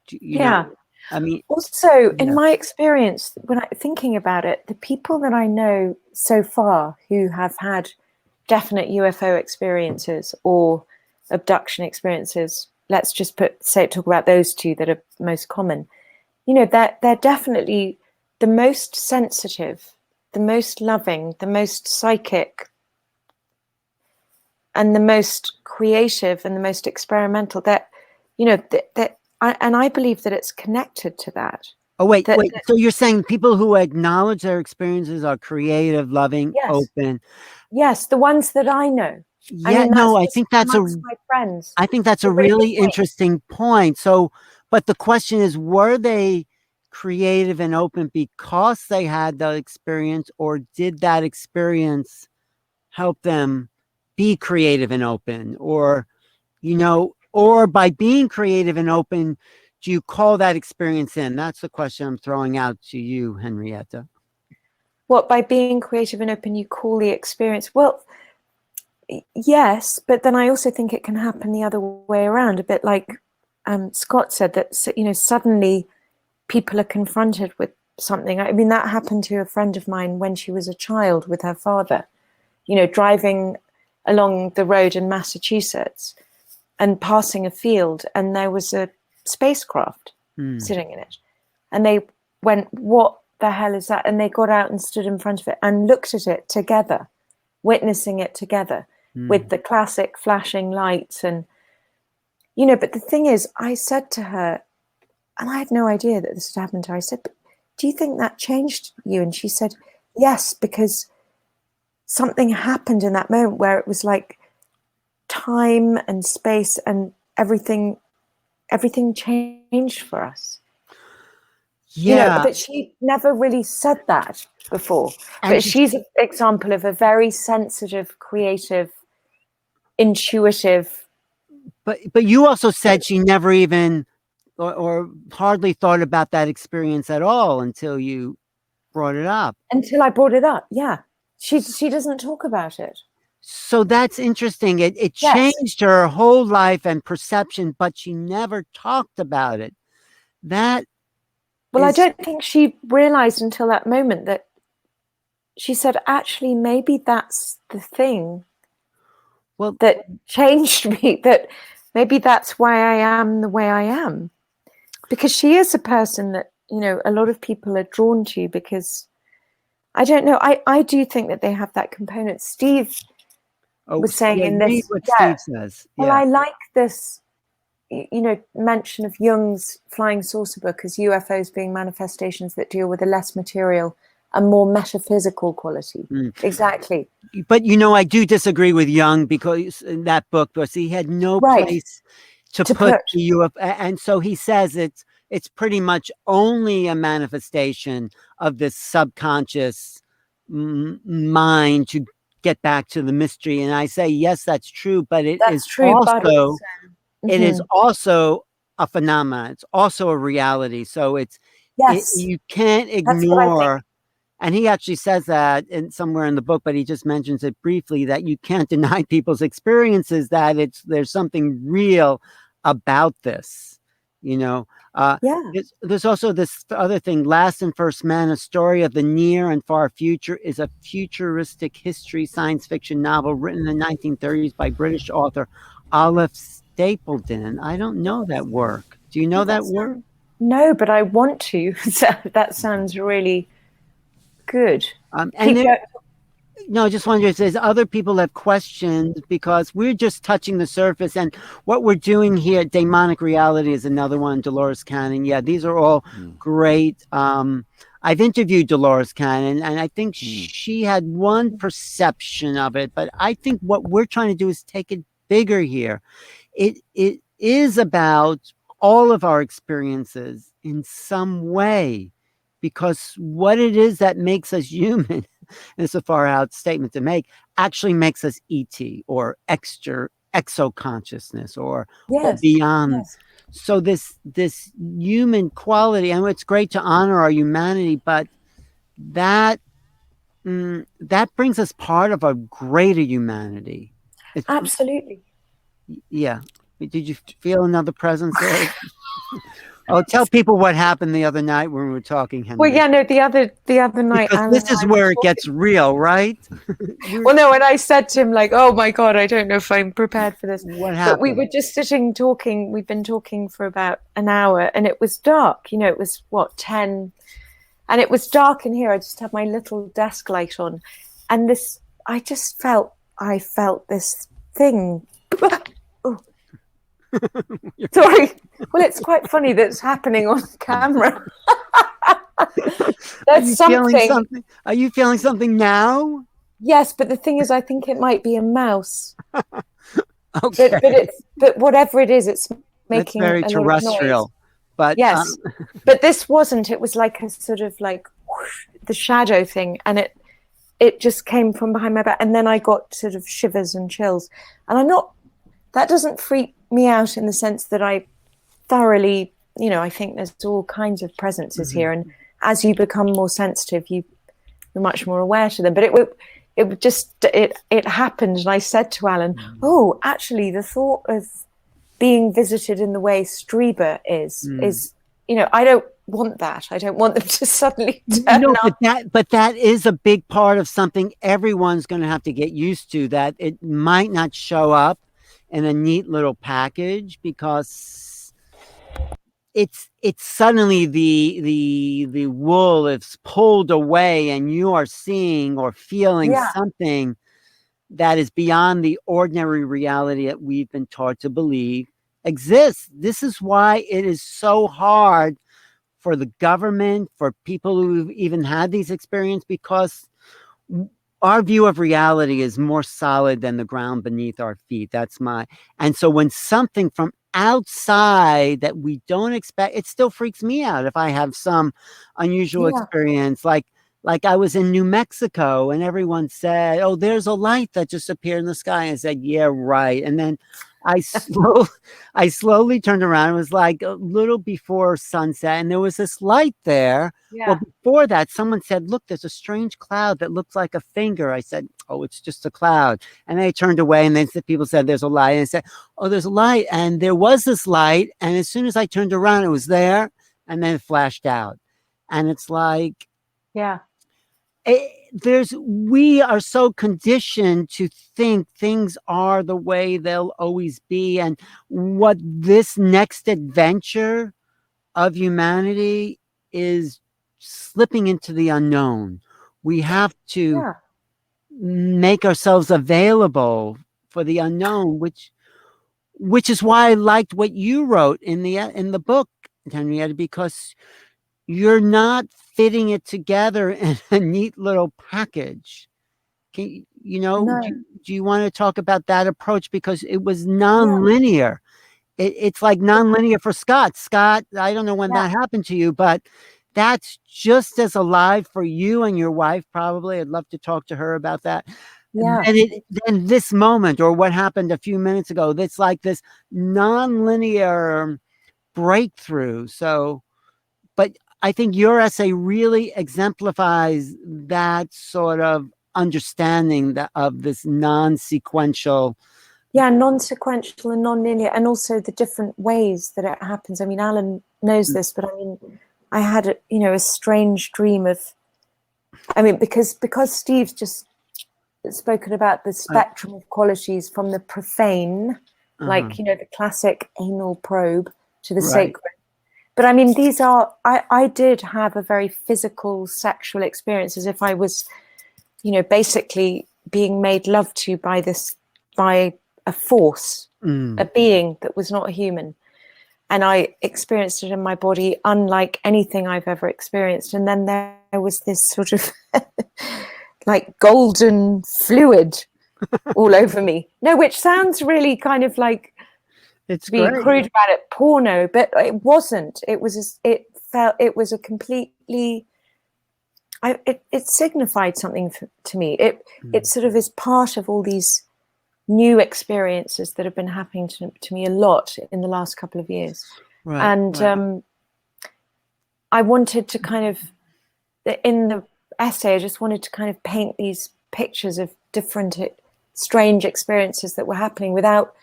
You know? I mean, also in my experience, when I'm thinking about it, the people that I know so far who have had definite UFO experiences or abduction experiences, let's just talk about those two that are most common. They're definitely the most sensitive, the most loving, the most psychic, and the most creative and the most experimental. And I believe that it's connected to that. Oh, wait. So you're saying people who acknowledge their experiences are creative, loving, open? Yes, the ones that I know. Yeah, I think that's my friends. I think that's a really interesting point. So, but the question is, were they creative and open because they had that experience, or did that experience help them be creative and open? Or, or by being creative and open, do you call that experience in? That's the question I'm throwing out to you, Henrietta. What, by being creative and open, you call the experience? Well, yes, but then I also think it can happen the other way around, a bit like Scott said, that, suddenly people are confronted with something. I mean, that happened to a friend of mine when she was a child with her father, driving along the road in Massachusetts and passing a field, and there was a spacecraft sitting in it. And they went, what the hell is that? And they got out and stood in front of it and looked at it together, witnessing it together with the classic flashing lights. And, you know, but the thing is, I said to her, and I had no idea that this had happened to her, I said, but do you think that changed you? And she said, yes, because something happened in that moment where it was like time and space and everything changed for us. Yeah. You know, but she never really said that before. And but she's an example of a very sensitive, creative, intuitive. But you also said she never even or hardly thought about that experience at all until you brought it up. Until I brought it up, yeah. She doesn't talk about it. So that's interesting. It changed her whole life and perception, but she never talked about it. Well, I don't think she realized until that moment that she said, actually, maybe that's the thing that changed me, that maybe that's why I am the way I am. Because she is a person that, you know, a lot of people are drawn to because, I don't know, I do think that they have that component. Steve was saying in this. What Steve says. Well, I like this, you know, mention of Jung's flying saucer book as UFOs being manifestations that deal with a less material and more metaphysical quality. Exactly. But, you know, I do disagree with Jung because in that book, because he had no place to put the UFO. And so he says it's pretty much only a manifestation of this subconscious mind to get back to the mystery. And I say, yes, that's true. But it is also a phenomenon. It's also a reality. So you can't ignore. And he actually says that somewhere in the book, but he just mentions it briefly, that you can't deny people's experiences, that there's something real about this, you know. There's also this other thing, Last and First Man, a story of the near and far future, is a futuristic history science fiction novel written in the 1930s by British author Olive Stapledon. I don't know that work. Do you know that work? No, but I want to. That sounds really good. No, I just wonder if there's other people have questions, because we're just touching the surface. And what we're doing here, Demonic Reality is another one, Dolores Cannon. Yeah, these are all great. I've interviewed Dolores Cannon, and I think she had one perception of it, but I think what we're trying to do is take it bigger here. It is about all of our experiences in some way, because what it is that makes us human, and it's a far out statement to make, actually makes us ET or exo consciousness or beyond. So this human quality, and it's great to honor our humanity, but that brings us part of a greater humanity. Absolutely. Yeah. Did you feel another presence there? Oh, tell people what happened the other night when we were talking, Henry. Well, yeah, no, the other night. Because this is where it gets real, right? Well, no, and I said to him, like, oh my God, I don't know if I'm prepared for this. What happened? But we were just sitting talking. We've been talking for about an hour, and it was dark. You know, it was 10, and it was dark in here. I just had my little desk light on, and I felt this thing. Oh. Sorry. Well, it's quite funny that it's happening on camera. There's something. Are you feeling something now? Yes, but the thing is, I think it might be a mouse. Okay. But whatever it is, it's making very a terrestrial. Lot of noise. But yes, but this wasn't. It was like a sort of like whoosh, the shadow thing, and it just came from behind my back, and then I got sort of shivers and chills. And that doesn't freak me out in the sense that I thoroughly, you know, I think there's all kinds of presences here, and as you become more sensitive, you're much more aware to them. But it happened, and I said to Alan, oh, actually, the thought of being visited in the way Strieber is, you know, I don't want that. I don't want them to suddenly turn up. But that is a big part of something everyone's going to have to get used to, that it might not show up in a neat little package, because it's suddenly the wool is pulled away, and you are seeing or feeling something that is beyond the ordinary reality that we've been taught to believe exists. This is why it is so hard for the government, for people who've even had these experiences, because our view of reality is more solid than the ground beneath our feet. And so when something from outside that we don't expect, it still freaks me out if I have some unusual experience, like I was in New Mexico and everyone said, "Oh, there's a light that just appeared in the sky." And I said, "Yeah, right." And then I slowly turned around. It was like a little before sunset, and there was this light there. Yeah. Well, before that, someone said, "Look, there's a strange cloud that looks like a finger." I said, "Oh, it's just a cloud." And they turned away, and then people said, "There's a light." And I said, "Oh, there's a light." And there was this light. And as soon as I turned around, it was there, and then it flashed out. And it's like, we are so conditioned to think things are the way they'll always be, and what this next adventure of humanity is slipping into the unknown. We have to make ourselves available for the unknown, which is why I liked what you wrote in the book, Henrietta, because you're not fitting it together in a neat little package. Do you want to talk about that approach? Because it was non-linear. It's like non-linear for Scott. Scott, I don't know when that happened to you, but that's just as alive for you and your wife, probably. I'd love to talk to her about that. Then this moment, or what happened a few minutes ago, that's like this non-linear breakthrough. But I think your essay really exemplifies that sort of understanding of this non-sequential. Non-sequential and non-linear, and also the different ways that it happens. I mean, Alan knows this, but I mean, I had a strange dream of, because Steve's just spoken about the spectrum of qualities from the profane, like, the classic anal probe, to the sacred. But I mean, these are, I did have a very physical sexual experience, as if I was, basically being made love to by a force, a being that was not a human. And I experienced it in my body unlike anything I've ever experienced. And then there was this sort of like golden fluid all over me. No, which sounds really kind of like, it's being crude about it, porno, but it wasn't. It was a completely, it signified something to me. It sort of is part of all these new experiences that have been happening to me a lot in the last couple of years. I wanted to kind of, in the essay, I just wanted to kind of paint these pictures of different strange experiences that were happening without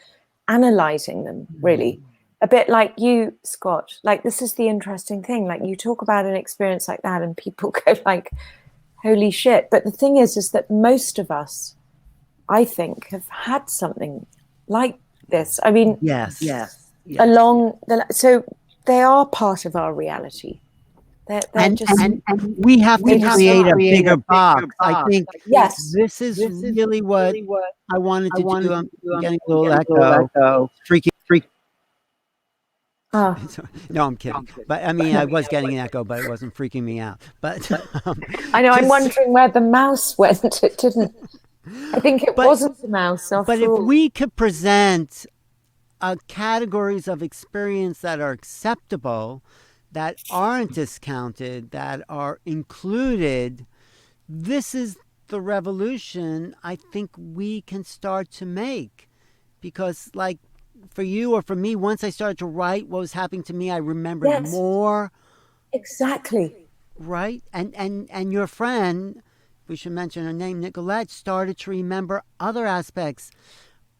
analyzing them, really. A bit like you, Scott. Like, this is the interesting thing. Like, you talk about an experience like that and people go like, holy shit. But the thing is that most of us, I think, have had something like this. I mean, yes. So they are part of our reality. And we have to create a bigger box. I think this is really what I wanted to do. I'm getting a little echo. Freaky. Oh. No, I'm kidding. But I mean, I was getting an echo, but it wasn't freaking me out. But I know. I'm wondering where the mouse went. It didn't. I think it wasn't the mouse. But if we could present categories of experience that are acceptable, that aren't discounted, that are included, this is the revolution I think we can start to make. Because, like, for you or for me, once I started to write what was happening to me, I remembered more. Exactly. Right? And your friend, we should mention her name, Nicolette, started to remember other aspects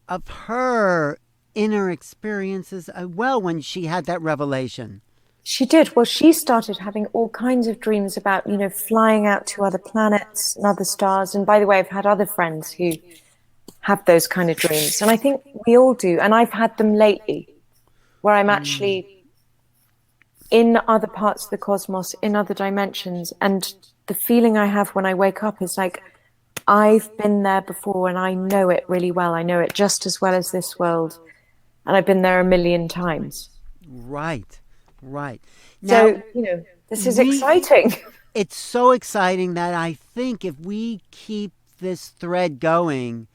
of her inner experiences as well when she had that revelation. She did. Well, she started having all kinds of dreams about, flying out to other planets and other stars. And by the way, I've had other friends who have those kind of dreams. And I think we all do. And I've had them lately where I'm actually in other parts of the cosmos, in other dimensions. And the feeling I have when I wake up is like, I've been there before and I know it really well. I know it just as well as this world. And I've been there a million times. Right. Now, So, this is exciting. It's so exciting that I think if we keep this thread going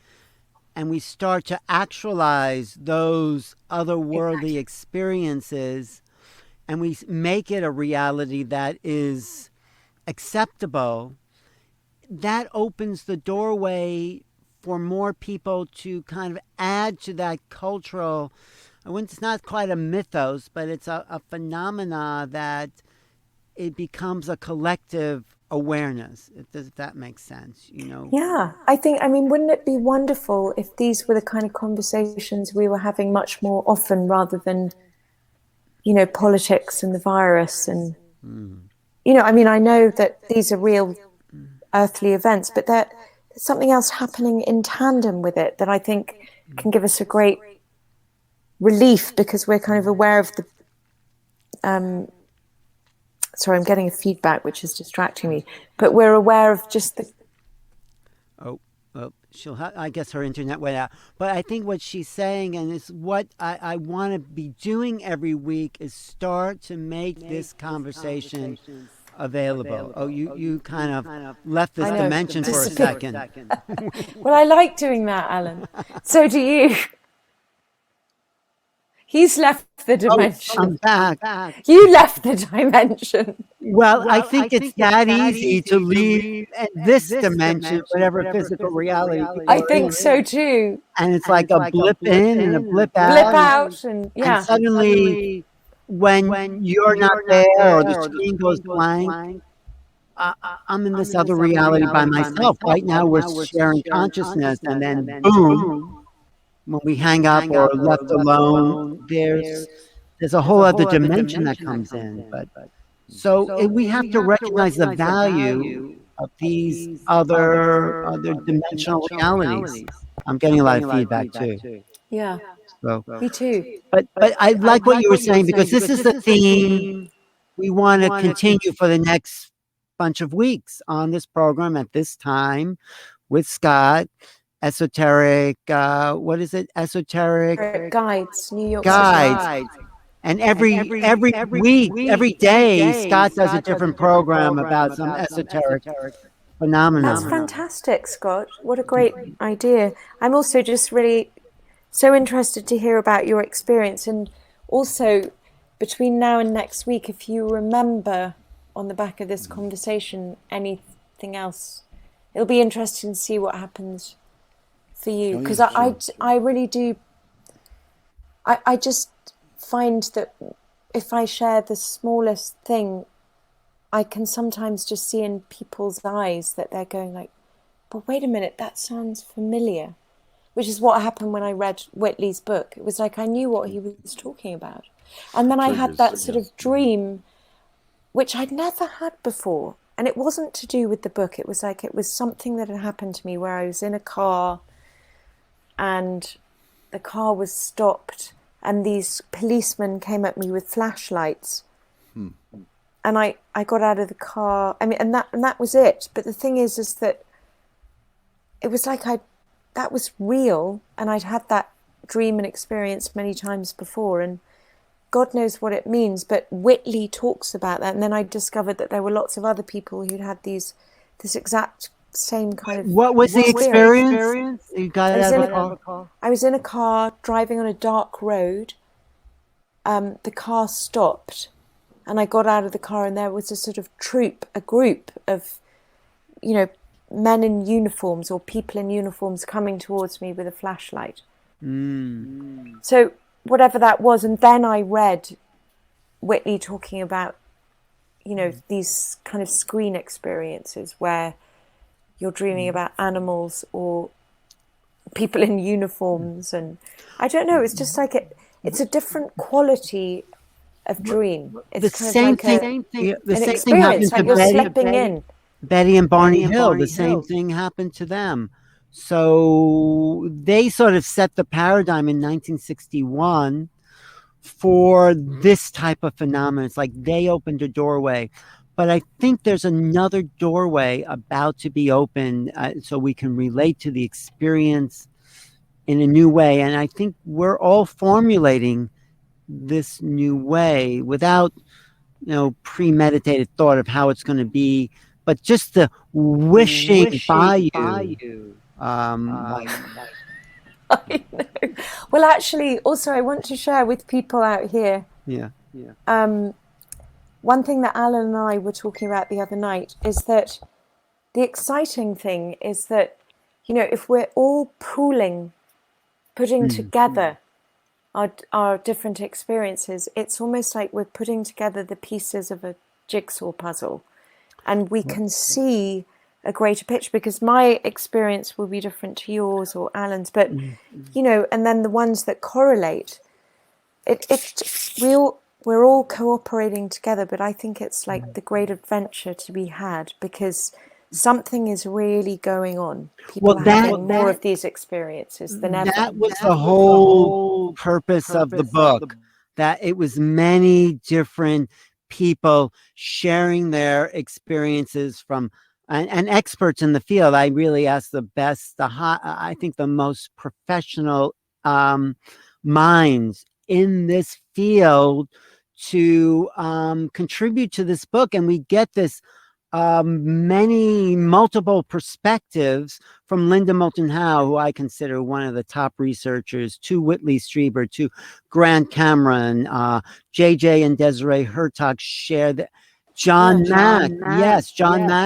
and we start to actualize those otherworldly experiences and we make it a reality that is acceptable, that opens the doorway for more people to kind of add to that cultural, it's not quite a mythos, but it's a phenomena that it becomes a collective awareness, if that makes sense, Yeah, I mean, wouldn't it be wonderful if these were the kind of conversations we were having much more often rather than, politics and the virus and, I mean, I know that these are real earthly events, but there's something else happening in tandem with it that I think can give us a great relief, because we're kind of aware of the sorry, I'm getting a feedback which is distracting me, but we're aware of just the I guess her internet went out, but I think what she's saying, and it's what I want to be doing every week, is start to make this conversation available. Oh, you kind of left this dimension for a second. Well, I like doing that, Alan. So do you. He's left the dimension. I'm back. You left the dimension. Well, I think it's that easy to leave this dimension, whatever physical reality. I think so too. And it's like a blip in and a blip out. Blip out, and yeah. And suddenly, when you're not there or the screen goes blank, I'm in this other reality by myself. Right now, we're sharing consciousness, and then boom. When we hang up or left alone, there's a whole other dimension that comes in. But so we have to recognize the value of these other dimensional realities. I'm getting a lot of feedback too. Yeah, so, me too. But I like what you were saying, because this is the theme we want to continue for the next bunch of weeks on this program at this time with Scott. Esoteric, what is it? Esoteric Guides, New York Guides. And every week, every day, Scott does a different program about some esoteric phenomenon. That's fantastic, Scott. What a great idea. I'm also just really so interested to hear about your experience. And also, between now and next week, if you remember on the back of this conversation anything else, it'll be interesting to see what happens for you, because I really do. I just find that if I share the smallest thing, I can sometimes just see in people's eyes that they're going like, but wait a minute, that sounds familiar, which is what happened when I read Whitley's book. It was like I knew what he was talking about. And then I had that sort of dream, which I'd never had before. And it wasn't to do with the book. It was like it was something that had happened to me where I was in a car and the car was stopped and these policemen came at me with flashlights. And I got out of the car. I mean, and that was it. But the thing is that it was like that was real, and I'd had that dream and experience many times before, and God knows what it means. But Whitley talks about that, and then I discovered that there were lots of other people who'd had this exact same kind of. What was the experience? You got out of the car? I was in a car driving on a dark road. The car stopped, and I got out of the car, and there was a group of, men in uniforms or people in uniforms coming towards me with a flashlight. So whatever that was, and then I read Whitley talking about, these kind of screen experiences where you're dreaming about animals or people in uniforms, and I don't know, it's just like it's a different quality of dream. It's the same thing. The same thing happened to you're slipping in. Betty and Barney Hill. The same thing happened to them. So they sort of set the paradigm in 1961 for this type of phenomenon. It's like they opened a doorway. But I think there's another doorway about to be opened, so we can relate to the experience in a new way. And I think we're all formulating this new way without, premeditated thought of how it's going to be, but just the wishing by you. Like, I know. Well, actually, also, I want to share with people out here. Yeah. One thing that Alan and I were talking about the other night is that the exciting thing is that, if we're all putting together our different experiences, it's almost like we're putting together the pieces of a jigsaw puzzle, and we can see a greater picture, because my experience will be different to yours or Alan's, but and then the ones that correlate, we're all cooperating together. But I think it's like the great adventure to be had, because something is really going on. People are having more of these experiences than ever. That was the whole purpose of the book, that it was many different people sharing their experiences from and experts in the field. I really asked I think the most professional minds in this field to contribute to this book, and we get this multiple perspectives from Linda Moulton Howe, who I consider one of the top researchers, to Whitley Strieber, to Grant Cameron, JJ and Desiree Hertog share that. John Mack.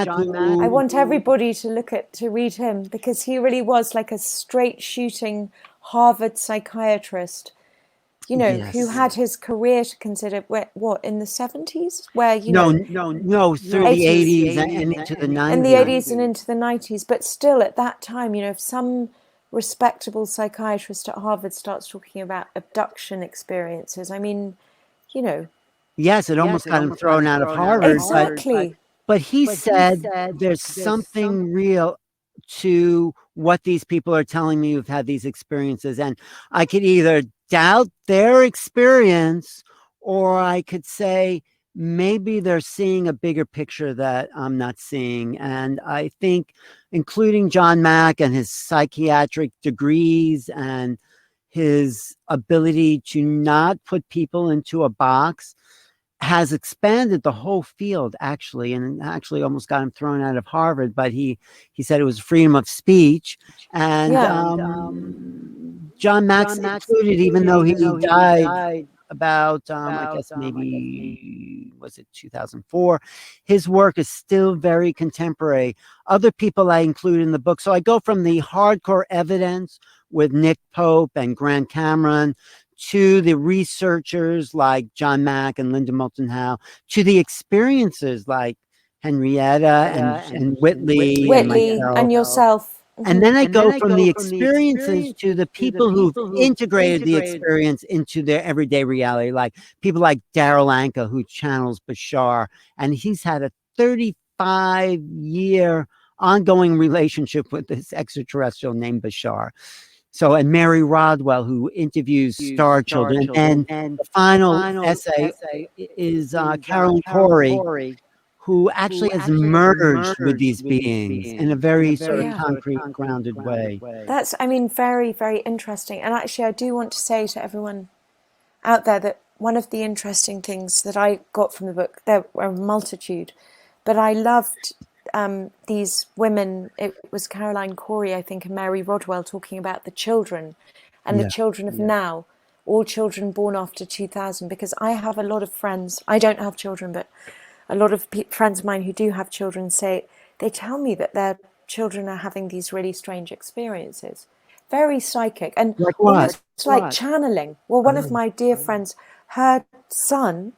I want everybody to read him, because he really was like a straight shooting Harvard psychiatrist, who had his career to consider. What, in the 70s? Where no, through the 80s and into the 90s. In the 80s and into the 90s, but still at that time, if some respectable psychiatrist at Harvard starts talking about abduction experiences, I mean, Yes, it almost got him thrown out of Harvard. Exactly. But he said there's something real to what these people are telling me who've had these experiences. And I could either doubt their experience, or I could say maybe they're seeing a bigger picture that I'm not seeing. And I think including John Mack and his psychiatric degrees and his ability to not put people into a box has expanded the whole field, actually, and actually almost got him thrown out of Harvard. But he said it was freedom of speech, and John Mack's included, even though he died about I guess maybe was it 2004. His work is still very contemporary. Other people I include in the book, so I go from the hardcore evidence with Nick Pope and Grant Cameron, to the researchers like John Mack and Linda Moulton Howe, to the experiences like Henrietta and Whitley and yourself. And then I go from the experiences to the people who've integrated the experience into their everyday reality, like people like Daryl Anka, who channels Bashar, and he's had a 35-year ongoing relationship with this extraterrestrial named Bashar. So, and Mary Rodwell, who interviews star children. And the final essay is Carolyn Corey, who actually has merged with these beings in a very sort of concrete, grounded way. That's, very, very interesting. And actually, I do want to say to everyone out there that one of the interesting things that I got from the book, there were a multitude, but I loved these women. It was Caroline Corey, I think, and Mary Rodwell talking about the children and the children of now, all children born after 2000, because I have a lot of friends, I don't have children, but a lot of friends of mine who do have children they tell me that their children are having these really strange experiences, very psychic, and it's like channeling. Well, one of my dear friends, her son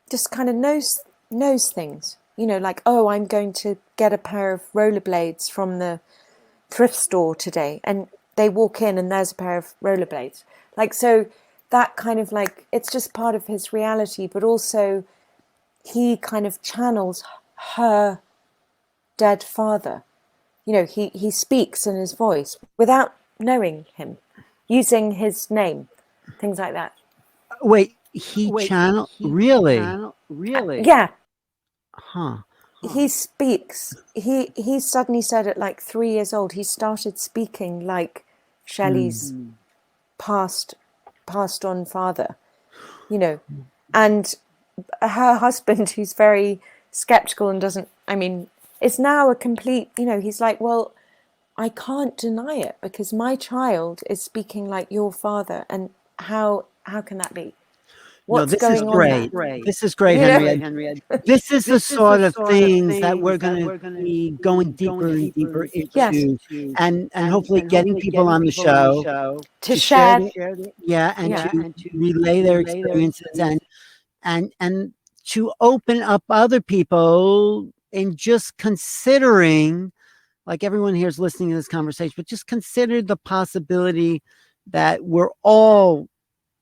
just kind of knows things, like, oh, I'm going to get a pair of rollerblades from the thrift store today, and they walk in and there's a pair of rollerblades. Like, so that kind of like, it's just part of his reality, but also he kind of channels her dead father. He speaks in his voice without knowing him, using his name, things like that. Wait, he channel really? Yeah. Huh. He speaks. He suddenly said at like 3 years old, he started speaking like Shelley's passed on father, you know, and her husband, who's very skeptical and doesn't, I mean, it's now a complete, you know, he's like, well, I can't deny it because my child is speaking like your father, and how can that be? What's going on there? This is great, You know? Henriette. This is the sort of things that we're going to be going deeper and deeper into, Yes. and hopefully getting people on the show to share, to relay their experiences and to open up other people in just considering, like everyone here is listening to this conversation, but just consider the possibility that we're all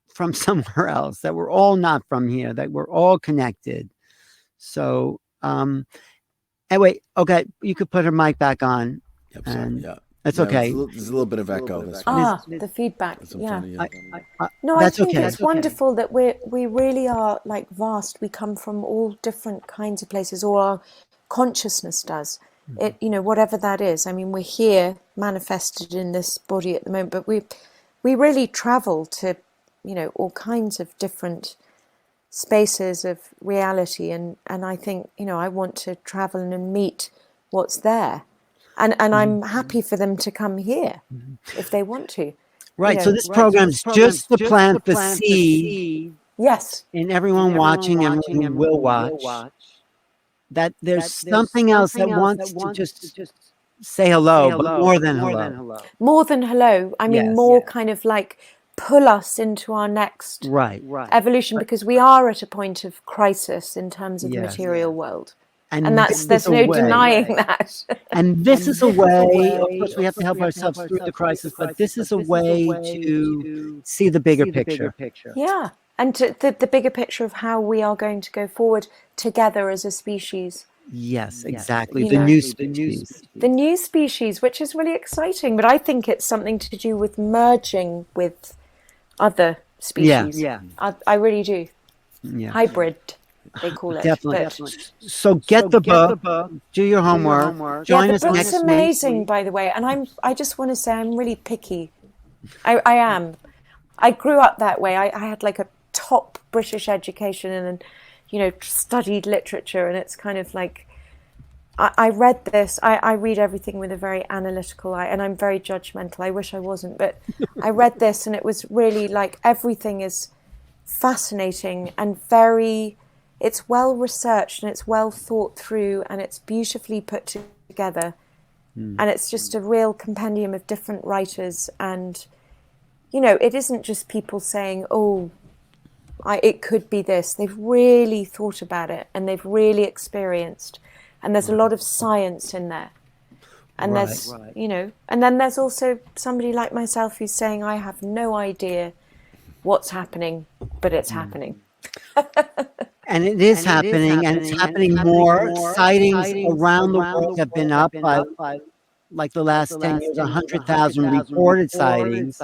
from somewhere else, that we're all not from here, that we're all connected. So, anyway, okay, you could put her mic back on. Yep, sorry, yeah. That's okay. There's a little bit of echo. That's fine. the feedback. Yeah. No, I think it's wonderful that we really are like vast. We come from all different kinds of places, or our consciousness does. It, you know, whatever that is. I mean, we're here manifested in this body at the moment, but we really travel to, you know, all kinds of different spaces of reality, and I think, you know, I want to travel and meet what's there, and I'm happy for them to come here if they want to. Right. You know, so this program's just to plant the seed. Yes. In everyone watching and who will watch, that there's something else that wants to just say hello, but more than hello. More than hello. I mean, more kind of like pull us into our next evolution, because we are at a point of crisis in terms of the material world. And there's no denying that. And this is a way, of course, we have to help ourselves through the crisis, but this is a way to see the bigger picture. Yeah. And the bigger picture of how we are going to go forward together as a species. Yes, exactly. The new species. The new species, which is really exciting. But I think it's something to do with merging with other species. Yeah. I really do. Yeah. Hybrid, they call it. Definitely. So get the book, do your homework, join us next week. The book's amazing, by the way. And I just want to say I'm really picky. I am. I grew up that way. I had like a top British education and, you know, studied literature, and it's kind of like I read this. I read everything with a very analytical eye, and I'm very judgmental. I wish I wasn't, but I read this, and it was really like everything is fascinating and it's well researched and it's well thought through and it's beautifully put together, and it's just a real compendium of different writers. And, you know, it isn't just people saying, oh, it could be this. They've really thought about it and they've really experienced, and there's a lot of science in there. And there's, you know, and then there's also somebody like myself who's saying, I have no idea what's happening, but it's happening. And it is happening, and it's happening more. Sightings around the world have been up by, like the last 10 years, 100,000 reported sightings.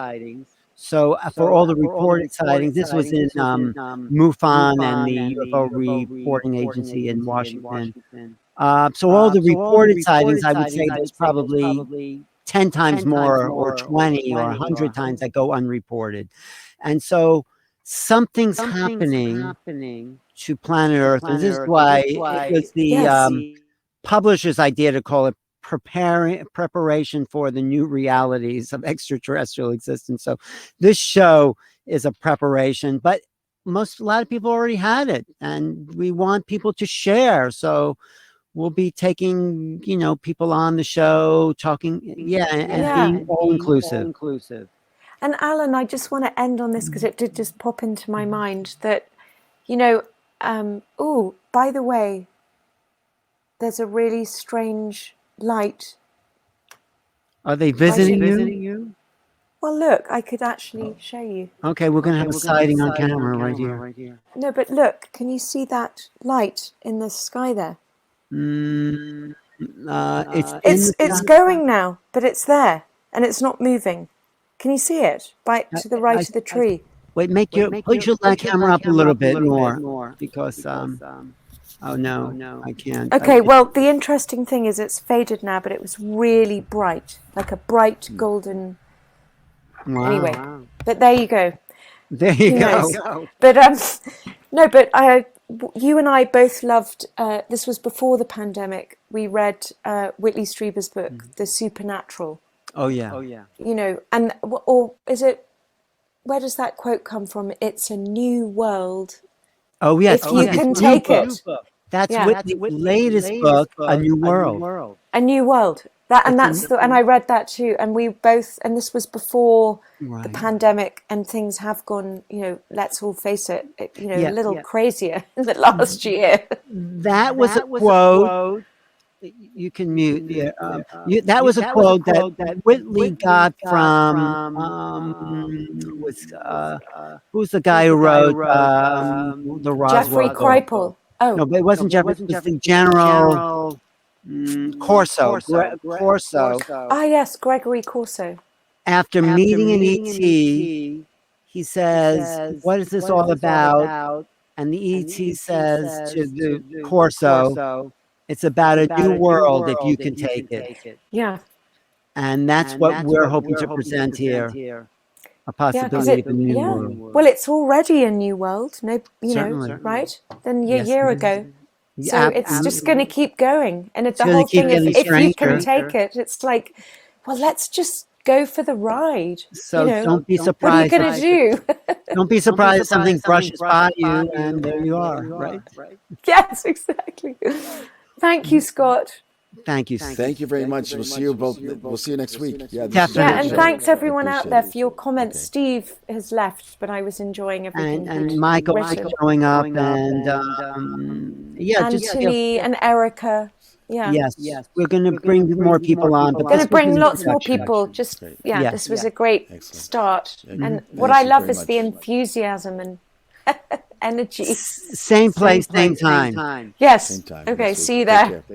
So for all the reported sightings, this was in MUFON and the UFO reporting agency in Washington. So all the reported sightings, I would say there's probably 10 times more, or 20 or 100 times that go unreported. And so something's happening to planet Earth. And this is why it was the publisher's idea to call it preparation for the new realities of extraterrestrial existence. So this show is a preparation, but a lot of people already had it, and we want people to share. So we'll be taking, you know, people on the show, talking, and being all inclusive. And Alan, I just want to end on this because it did just pop into my mind that, you know, by the way, there's a really strange light. Are they visiting you? Well, look, I could actually show you. Okay, we're going to have a sighting on camera right here. No, but look, can you see that light in the sky there? It's going now, but it's there and it's not moving. Can you see it? To the right of the tree. Wait, put your camera up a little bit more because oh no, I can't. Okay, well, the interesting thing is it's faded now, but it was really bright, like a bright golden. Wow. Anyway, but there you go. There you Who go. knows? But no, but you and I both loved. This was before the pandemic. We read Whitley Strieber's book, The Supernatural. Oh yeah. You know, and or is it? Where does that quote come from? It's a new world. Oh yes. If you can take it. That's Whitley's latest book, A New World. A New World. And I read that too. And we both, and this was before the pandemic, and things have gone, you know, let's all face it, a little crazier in the last year. That was a quote. You can mute. That was a quote that Whitley got from who's the guy who wrote the Roswell? Jeffrey Kripal. Oh no, but it wasn't Jeffrey. It was the General Corso. Corso. Ah yes, Gregory Corso. After meeting an ET, he says, "What is this all about?" And the ET says to the Corso, "It's about a new world if you can take it." Yeah. And that's what we're hoping to present here. A possibility of a new world. Well, it's already a new world. No, Certainly. Right? Than a year ago. So it's just going to keep going. And the whole thing is, if you can take it, it's like, well, let's just go for the ride. So don't be surprised. What are you going to do? Don't be surprised if something brushes by you and there you are, right? Yes, exactly. Thank you, Scott. Thank you. Thank you very much. We'll see you both. We'll see you next week. Yeah, and thanks everyone out there for your comments. Okay. Steve has left, but I was enjoying everything. And Michael showing up, and Anthony and Erica. Yeah. Yes. We're going to bring more people on. We're going to bring lots more people. This was a great start. And what I love is the enthusiasm and energy. Same place, same time. Yes. Okay. See you there.